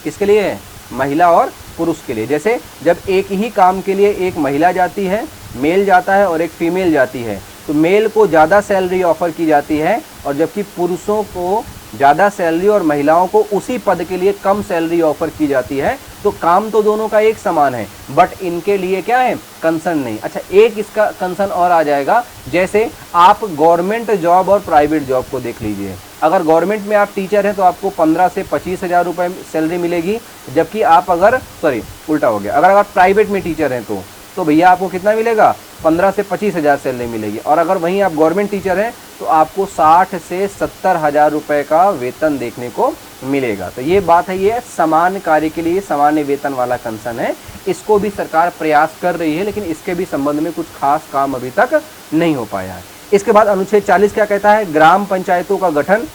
किसके लिए है, महिला और पुरुष के लिए। जैसे जब एक ही काम के लिए एक महिला जाती है, मेल जाता है, और एक फीमेल जाती है, तो मेल को ज़्यादा सैलरी ऑफर की जाती है, और जबकि पुरुषों को ज़्यादा सैलरी और महिलाओं को उसी पद के लिए कम सैलरी ऑफर की जाती है। तो काम तो दोनों का एक समान है, बट इनके लिए क्या है, कंसर्न नहीं। अच्छा, एक इसका कंसर्न और आ जाएगा, जैसे आप गवर्नमेंट जॉब और प्राइवेट जॉब को देख लीजिए। अगर गवर्नमेंट में आप टीचर हैं तो आपको 15 से 25 हज़ार रुपये सैलरी मिलेगी, जबकि आप अगर उल्टा हो गया, अगर आप प्राइवेट में टीचर हैं तो भैया आपको कितना मिलेगा, 15 से 25 हज़ार सैलरी मिलेगी। और अगर वहीं आप गवर्नमेंट टीचर हैं तो आपको 60 से 70 हज़ार रुपये का वेतन देखने को मिलेगा। तो ये बात है, ये समान कार्य के लिए सामान्य वेतन वाला कंसर्न है। इसको भी सरकार प्रयास कर रही है, लेकिन इसके भी संबंध में कुछ खास काम अभी तक नहीं हो पाया है। इसके बाद अनुच्छेद 40 क्या कहता है, ग्राम पंचायतों का गठन।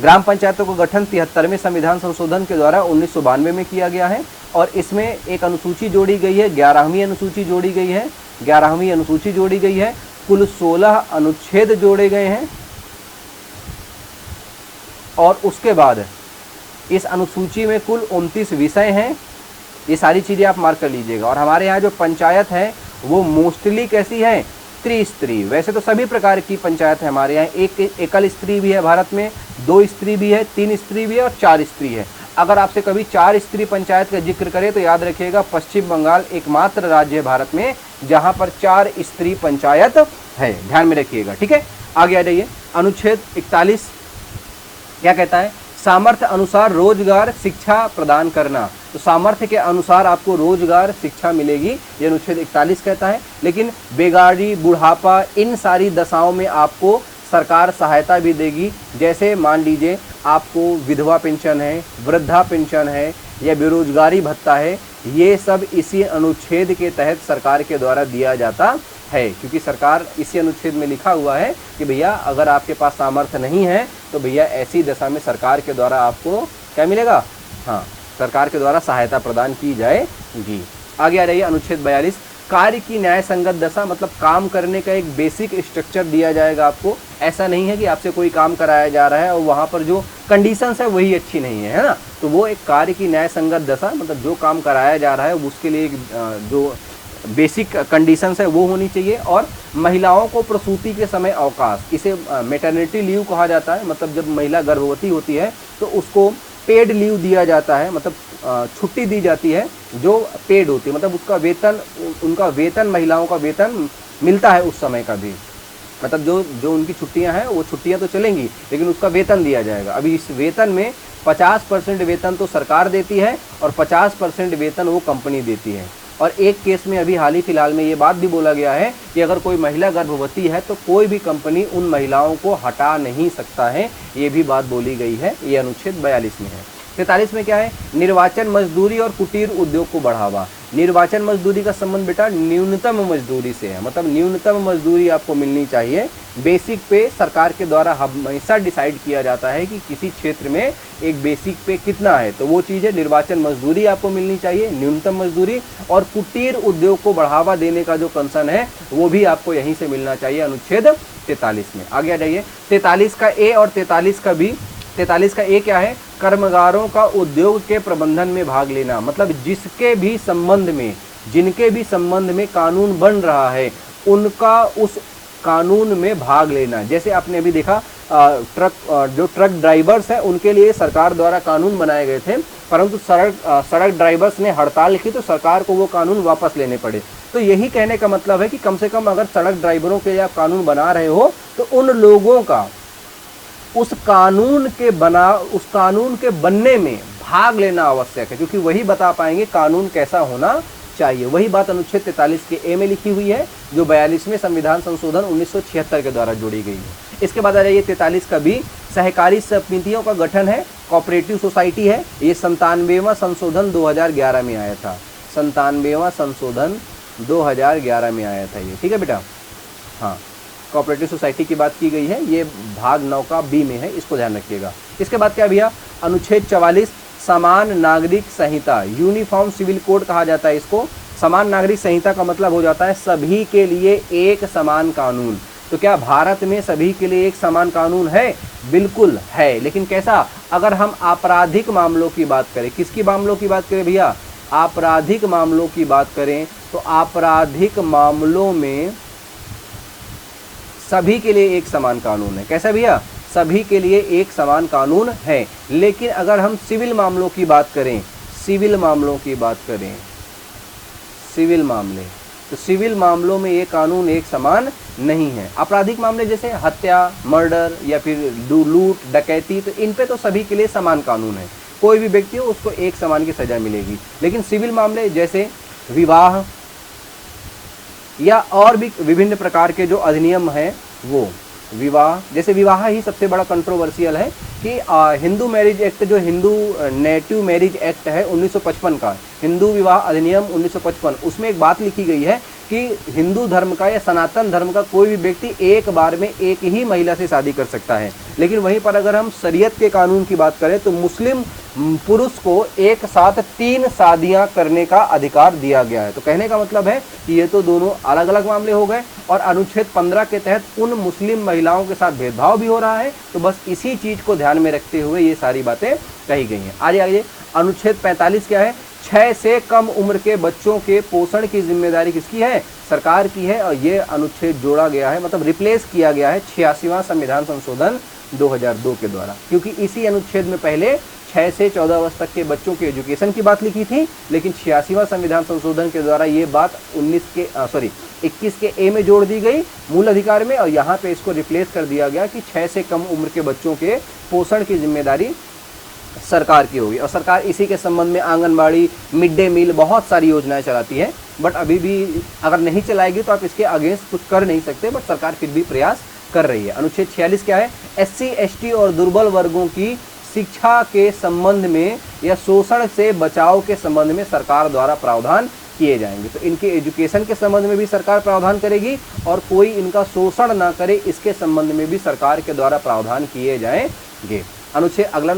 ग्राम पंचायतों का गठन 73वें संविधान संशोधन के द्वारा 1992 में किया गया है, और इसमें एक अनुसूची जोड़ी गई है, 11वीं अनुसूची जोड़ी गई है, 11वीं अनुसूची जोड़ी गई है। कुल 16 अनुच्छेद जोड़े गए हैं, और उसके बाद इस अनुसूची में कुल 29 विषय हैं। ये सारी चीज़ें आप मार्क कर लीजिएगा। और हमारे यहाँ जो पंचायत है वो मोस्टली कैसी है, त्रिस्तरीय। वैसे तो सभी प्रकार की पंचायत है हमारे यहाँ, एक एकल स्त्री भी है भारत में, 2 स्त्री भी है, 3 स्त्री भी है, और 4 स्त्री है। अगर आपसे कभी 4 स्त्री पंचायत का जिक्र करें तो याद रखिएगा पश्चिम बंगाल एकमात्र राज्य है भारत में जहाँ पर 4 स्त्री पंचायत है, ध्यान में रखिएगा, ठीक है। आगे आ जाइए, अनुच्छेद 41 क्या कहता है, सामर्थ्य अनुसार रोजगार शिक्षा प्रदान करना। तो सामर्थ्य के अनुसार आपको रोजगार शिक्षा मिलेगी, ये अनुच्छेद 41 कहता है। लेकिन बेगारी, बुढ़ापा, इन सारी दशाओं में आपको सरकार सहायता भी देगी। जैसे मान लीजिए आपको विधवा पेंशन है, वृद्धा पेंशन है, या बेरोजगारी भत्ता है, ये सब इसी अनुच्छेद के तहत सरकार के द्वारा दिया जाता है, क्योंकि सरकार इसी अनुच्छेद में लिखा हुआ है कि भैया अगर आपके पास सामर्थ्य नहीं है तो भैया ऐसी दशा में सरकार के द्वारा आपको क्या मिलेगा, हाँ, सरकार के द्वारा सहायता प्रदान की जाएगी। आगे आ रही है अनुच्छेद 42, कार्य की न्याय संगत दशा, मतलब काम करने का एक बेसिक स्ट्रक्चर दिया जाएगा आपको। ऐसा नहीं है कि आपसे कोई काम कराया जा रहा है और वहाँ पर जो कंडीशंस है वही अच्छी नहीं है, है ना। तो वो एक कार्य की न्याय संगत दशा, मतलब जो काम कराया जा रहा है उसके लिए जो बेसिक कंडीशंस है वो होनी चाहिए। और महिलाओं को प्रसूति के समय अवकाश, इसे मैटरनिटी लीव कहा जाता है, मतलब जब महिला गर्भवती होती है तो उसको पेड लीव दिया जाता है, मतलब छुट्टी दी जाती है जो पेड होती है, मतलब उसका वेतन, उनका वेतन, महिलाओं का वेतन मिलता है उस समय का भी, मतलब जो उनकी छुट्टियां हैं वो छुट्टियां तो चलेंगी लेकिन उसका वेतन दिया जाएगा। अभी इस वेतन में 50% वेतन तो सरकार देती है और 50% वेतन वो कंपनी देती है। और एक केस में अभी हाल ही फिलहाल में ये बात भी बोला गया है कि अगर कोई महिला गर्भवती है तो कोई भी कंपनी उन महिलाओं को हटा नहीं सकता है, ये भी बात बोली गई है, ये अनुच्छेद 42 में है। 43 में क्या है, निर्वाचन मजदूरी और कुटीर उद्योग को बढ़ावा। निर्वाचन मजदूरी का संबंध बेटा न्यूनतम मजदूरी से है, मतलब न्यूनतम मजदूरी आपको मिलनी चाहिए। बेसिक पे सरकार के द्वारा हमेशा डिसाइड किया जाता है कि किसी क्षेत्र में एक बेसिक पे कितना है, तो वो चीज़ है निर्वाचन मजदूरी आपको मिलनी चाहिए, न्यूनतम मजदूरी। और कुटीर उद्योग को बढ़ावा देने का जो कंसर्न है वो भी आपको यहीं से मिलना चाहिए, अनुच्छेद 43 में। आगे आ जाइए, 43 का ए और 43 का बी। 43 का ए क्या है, कर्मगारों का उद्योग के प्रबंधन में भाग लेना, मतलब जिनके भी संबंध में कानून बन रहा है उनका उस कानून में भाग लेना। जैसे आपने अभी देखा जो ट्रक ड्राइवर्स हैं उनके लिए सरकार द्वारा कानून बनाए गए थे, परंतु सड़क ड्राइवर्स ने हड़ताल की तो सरकार को वो कानून वापस लेने पड़े। तो यही कहने का मतलब है कि कम से कम अगर सड़क ड्राइवरों के लिए आप कानून बना रहे हो तो उन लोगों का उस कानून के बनने में भाग लेना आवश्यक है, क्योंकि वही बता पाएंगे कानून कैसा होना चाहिए। वही बात अनुच्छेद 43 के ए में लिखी हुई है जो 42वें संविधान संशोधन 1976 के द्वारा जोड़ी गई है। इसके बाद आ जाइए 43 का बी, सहकारी समितियों का गठन है, कोऑपरेटिव सोसाइटी है। ये 97वां संशोधन 2011 में आया था, 97वां संशोधन 2011 में आया था ये, ठीक है बेटा। हाँ, कोऑपरेटिव सोसाइटी की बात की गई है, ये भाग 9 का बी में है, इसको ध्यान रखिएगा। इसके बाद क्या भैया, अनुच्छेद 44 समान नागरिक संहिता, यूनिफॉर्म सिविल कोड कहा जाता है इसको। समान नागरिक संहिता का मतलब हो जाता है सभी के लिए एक समान कानून। तो क्या भारत में सभी के लिए एक समान कानून है? बिल्कुल है, लेकिन कैसा? अगर हम आपराधिक मामलों की बात करें, किसकी मामलों की बात करें भैया? आपराधिक मामलों की बात करें तो आपराधिक मामलों में सभी के लिए एक समान कानून है। कैसा भैया? सभी के लिए एक समान कानून है। लेकिन अगर हम सिविल मामलों की बात करें, सिविल मामलों की बात करें, सिविल मामले, तो सिविल मामलों में ये कानून एक समान नहीं है। आपराधिक मामले जैसे हत्या, मर्डर या फिर लूट, डकैती, तो इन पे तो सभी के लिए समान कानून है, कोई भी व्यक्ति हो उसको एक समान की सजा मिलेगी। लेकिन सिविल मामले जैसे विवाह या और भी विभिन्न प्रकार के जो अधिनियम हैं, वो विवाह, जैसे विवाह ही सबसे बड़ा कंट्रोवर्शियल है कि हिंदू मैरिज एक्ट, जो हिंदू नेटिव मैरिज एक्ट है 1955 का, हिंदू विवाह अधिनियम 1955, उसमें एक बात लिखी गई है कि हिंदू धर्म का या सनातन धर्म का कोई भी व्यक्ति एक बार में एक ही महिला से शादी कर सकता है। लेकिन वहीं पर अगर हम शरीयत के कानून की बात करें तो मुस्लिम पुरुष को एक साथ 3 शादियां करने का अधिकार दिया गया है। तो कहने का मतलब है कि ये तो दोनों अलग अलग मामले हो गए, और अनुच्छेद 15 के तहत उन मुस्लिम महिलाओं के साथ भेदभाव भी हो रहा है। तो बस इसी चीज को ध्यान में रखते हुए ये सारी बातें कही गई हैं। आगे अनुच्छेद 45 क्या है? 6 से कम उम्र के बच्चों के पोषण की जिम्मेदारी किसकी है? सरकार की है। और ये अनुच्छेद जोड़ा गया है, मतलब रिप्लेस किया गया है 86वां संविधान संशोधन 2002 के द्वारा, क्योंकि इसी अनुच्छेद में पहले 6 से 14 वर्ष तक के बच्चों के एजुकेशन की बात लिखी थी, लेकिन 86वां संविधान संशोधन के द्वारा ये बात 21 के ए में जोड़ दी गई मूल अधिकार में, और यहाँ पे इसको रिप्लेस कर दिया गया कि 6 से कम उम्र के बच्चों के पोषण की जिम्मेदारी सरकार की होगी। और सरकार इसी के संबंध में आंगनबाड़ी, मिड डे मील, बहुत सारी योजनाएं चलाती है। बट अभी भी अगर नहीं चलाएगी तो आप इसके अगेंस्ट कुछ कर नहीं सकते, बट सरकार फिर भी प्रयास कर रही है। अनुच्छेद 46 क्या है? SC, ST और दुर्बल वर्गों की शिक्षा के संबंध में या शोषण से बचाव के संबंध में सरकार द्वारा प्रावधान किए जाएंगे। तो इनके एजुकेशन के संबंध में भी सरकार प्रावधान करेगी, और कोई इनका शोषण ना करे इसके संबंध में भी सरकार के द्वारा प्रावधान किए जाएंगे। अगला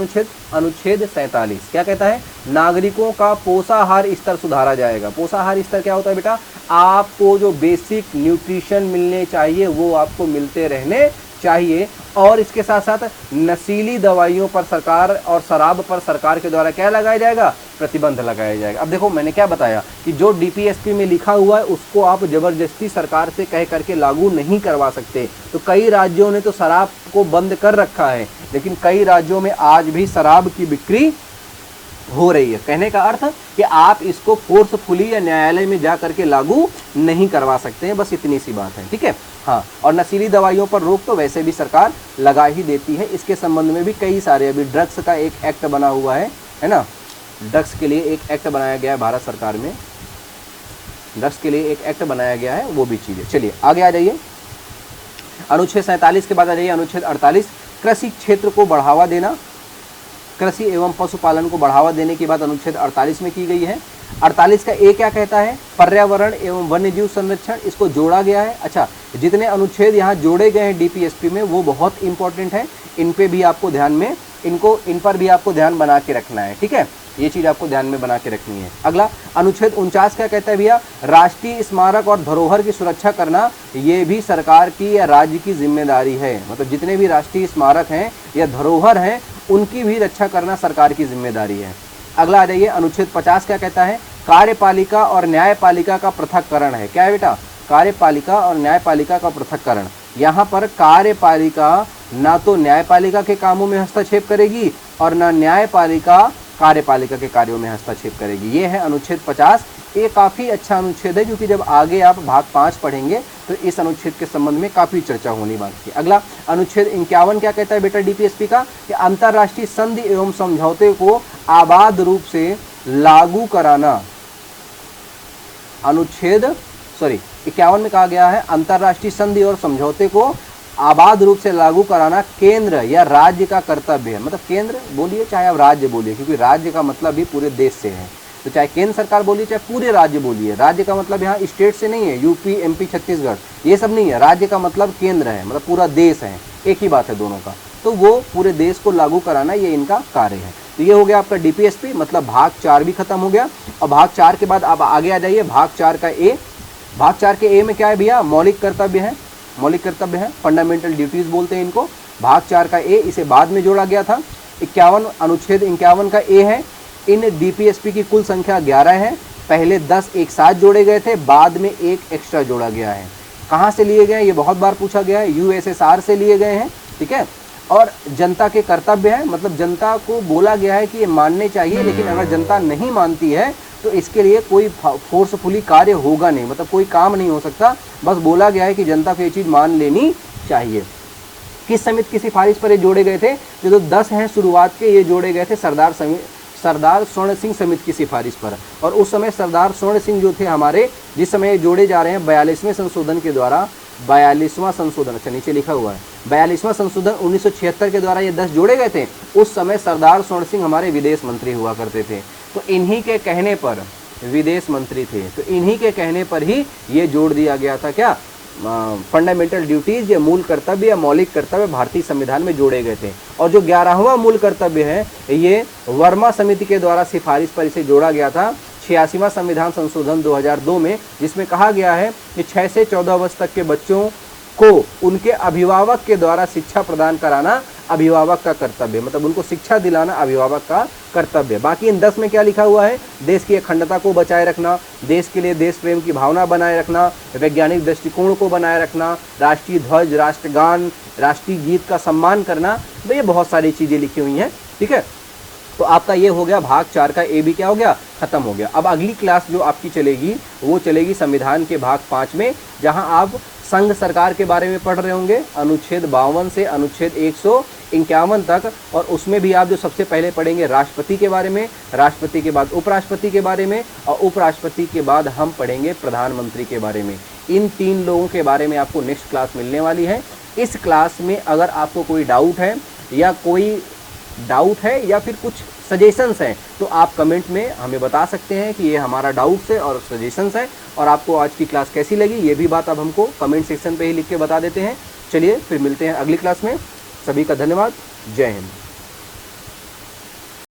अनुच्छेद 47 क्या कहता है? नागरिकों का पोषाहार स्तर सुधारा जाएगा। पोषाहार स्तर क्या होता है बेटा? आपको जो बेसिक न्यूट्रिशन मिलने चाहिए वो आपको मिलते रहने चाहिए। और इसके साथ साथ नशीली दवाइयों पर सरकार और शराब पर सरकार के द्वारा क्या लगाया जाएगा? प्रतिबंध लगाया जाएगा। अब देखो, मैंने क्या बताया कि जो DPSP में लिखा हुआ है उसको आप जबरदस्ती सरकार से कह करके लागू नहीं करवा सकते। तो कई राज्यों ने तो शराब को बंद कर रखा है, लेकिन कई राज्यों में आज भी शराब की बिक्री हो रही है। कहने का अर्थ कि आप इसको फोर्सफुली या न्यायालय में जा करके लागू नहीं करवा सकते हैं, बस इतनी सी बात है, ठीक है। हाँ, और नशीली दवाइयों पर रोक तो वैसे भी सरकार लगा ही देती है। इसके संबंध में भी कई सारे, अभी ड्रग्स का एक एक्ट बना हुआ है ना, ड्रग्स के लिए एक एक्ट बनाया गया है भारत सरकार में, ड्रग्स के लिए एक एक्ट बनाया गया है, वो भी चीज़ें। चलिए आगे आ जाइए, अनुच्छेद 47 के बाद आ जाइए अनुच्छेद 48, कृषि क्षेत्र को बढ़ावा देना, कृषि एवं पशुपालन को बढ़ावा देने की बात अनुच्छेद 48 में की गई है। 48 का ए क्या कहता है? पर्यावरण एवं वन्यजीव संरक्षण, इसको जोड़ा गया है। अच्छा, जितने अनुच्छेद यहाँ जोड़े गए हैं DPSP में वो बहुत इंपॉर्टेंट है, इन पे भी आपको ध्यान में, इन पर भी आपको ध्यान बना के रखना है, ठीक है। ये चीज़ आपको ध्यान में बना के रखनी है। अगला अनुच्छेद 49 क्या कहता है भैया? राष्ट्रीय स्मारक और धरोहर की सुरक्षा करना ये भी सरकार की या राज्य की जिम्मेदारी है। मतलब जितने भी राष्ट्रीय स्मारक हैं या धरोहर हैं उनकी भी रक्षा करना सरकार की जिम्मेदारी है। अगला आ जाइए, अनुच्छेद 50 क्या कहता है? कार्यपालिका और न्यायपालिका का पृथक्करण है। क्या है बेटा? कार्यपालिका और न्यायपालिका का पृथक्करण। यहाँ पर कार्यपालिका ना तो न्यायपालिका के कामों में हस्तक्षेप करेगी और ना न्यायपालिका कार्यपालिका के कार्यों में हस्तक्षेप करेगी। ये है अनुच्छेद 50। ये काफ़ी अच्छा अनुच्छेद है, क्योंकि जब आगे आप भाग 5 पढ़ेंगे तो इस अनुच्छेद के संबंध में काफ़ी चर्चा होनी बाकी है। अगला अनुच्छेद 51 क्या कहता है बेटा DPSP का? कि अंतर्राष्ट्रीय संधि एवं समझौते को आबाद रूप से लागू कराना। अनुच्छेद 51 में कहा गया है अंतर्राष्ट्रीय संधि और समझौते को आबाद रूप से लागू कराना केंद्र या राज्य का कर्तव्य है। मतलब केंद्र बोलिए चाहे आप राज्य बोलिए, क्योंकि राज्य का मतलब भी पूरे देश से है, तो चाहे केंद्र सरकार बोलिए चाहे पूरे राज्य बोलिए। राज्य का मतलब यहाँ स्टेट से नहीं है, यूपी एमपी छत्तीसगढ़ ये सब नहीं है। राज्य का मतलब केंद्र है, मतलब पूरा देश है, एक ही बात है दोनों का। तो वो पूरे देश को लागू कराना ये इनका कार्य है। तो ये हो गया आपका डीपीएसपी, मतलब भाग 4 भी खत्म हो गया। और भाग 4 के बाद आप आगे आ जाइए भाग 4 का ए। भाग 4 के ए में क्या है भैया, मौलिक कर्तव्य है। मौलिक कर्तव्य है, फंडामेंटल ड्यूटीज बोलते हैं इनको। भाग 4 का ए, इसे बाद में जोड़ा गया था। 51 अनुच्छेद 51 का ए है। इन डीपीएसपी की कुल संख्या 11 है। पहले 10 एक साथ जोड़े गए थे, बाद में एक एक्स्ट्रा जोड़ा गया है। कहाँ से लिए गए, ये बहुत बार पूछा गया है, यूएसएसआर से लिए गए हैं, ठीक है। और जनता के कर्तव्य है, मतलब जनता को बोला गया है कि ये मानने चाहिए, लेकिन अगर जनता नहीं मानती है तो इसके लिए कोई फोर्सफुली कार्य होगा नहीं, मतलब कोई काम नहीं हो सकता। बस बोला गया है कि जनता को ये चीज़ मान लेनी चाहिए। किस समिति की सिफारिश पर ये जोड़े गए थे, जो 10 हैं शुरुआत के, ये जोड़े गए थे सरदार स्वर्ण सिंह समिति की सिफारिश पर। और उस समय सरदार स्वर्ण सिंह जो थे हमारे, जिस समय ये जोड़े जा रहे हैं 42वें संशोधन के द्वारा, 42वां संशोधन, अच्छा नीचे लिखा हुआ है 42वां संशोधन 1976 के द्वारा ये 10 जोड़े गए थे। उस समय सरदार स्वर्ण सिंह हमारे विदेश मंत्री हुआ करते थे, तो इन्हीं के कहने पर विदेश मंत्री थे, तो इन्हीं के कहने पर ही ये जोड़ दिया गया था क्या, फंडामेंटल ड्यूटीज या मूल कर्तव्य या मौलिक कर्तव्य भारतीय संविधान में जोड़े गए थे। और जो 11वां मूल कर्तव्य है ये वर्मा समिति के द्वारा सिफारिश पर इसे जोड़ा गया था 86वां संविधान संशोधन 2002 में, जिसमें कहा गया है कि 6 से 14 वर्ष तक के बच्चों को उनके अभिभावक के द्वारा शिक्षा प्रदान कराना अभिभावक का कर्तव्य, मतलब उनको शिक्षा दिलाना अभिभावक का कर्तव्य। बाकी इन 10 में क्या लिखा हुआ है, देश की अखंडता को बचाए रखना, देश के लिए देश प्रेम की भावना बनाए रखना, वैज्ञानिक दृष्टिकोण को बनाए रखना, राष्ट्रीय ध्वज, राष्ट्रगान, राष्ट्रीय गीत का सम्मान करना, तो ये बहुत सारी चीज़ें लिखी हुई हैं, ठीक है। तो आपका ये हो गया भाग 4 का ए भी क्या हो गया, खत्म हो गया। अब अगली क्लास जो आपकी चलेगी वो चलेगी संविधान के भाग 5 में, जहां आप संघ सरकार के बारे में पढ़ रहे होंगे, अनुच्छेद 52 से अनुच्छेद 151 तक। और उसमें भी आप जो सबसे पहले पढ़ेंगे राष्ट्रपति के बारे में, राष्ट्रपति के बाद उपराष्ट्रपति के बारे में, और उपराष्ट्रपति के बाद हम पढ़ेंगे प्रधानमंत्री के बारे में। इन 3 लोगों के बारे में आपको नेक्स्ट क्लास मिलने वाली है। इस क्लास में अगर आपको कोई डाउट है या फिर कुछ सजेशंस हैं, तो आप कमेंट में हमें बता सकते हैं कि ये हमारा डाउट्स है और सजेशंस है। और आपको आज की क्लास कैसी लगी ये भी बात आप हमको कमेंट सेक्शन पे ही लिख के बता देते हैं। चलिए फिर मिलते हैं अगली क्लास में। सभी का धन्यवाद। जय हिंद।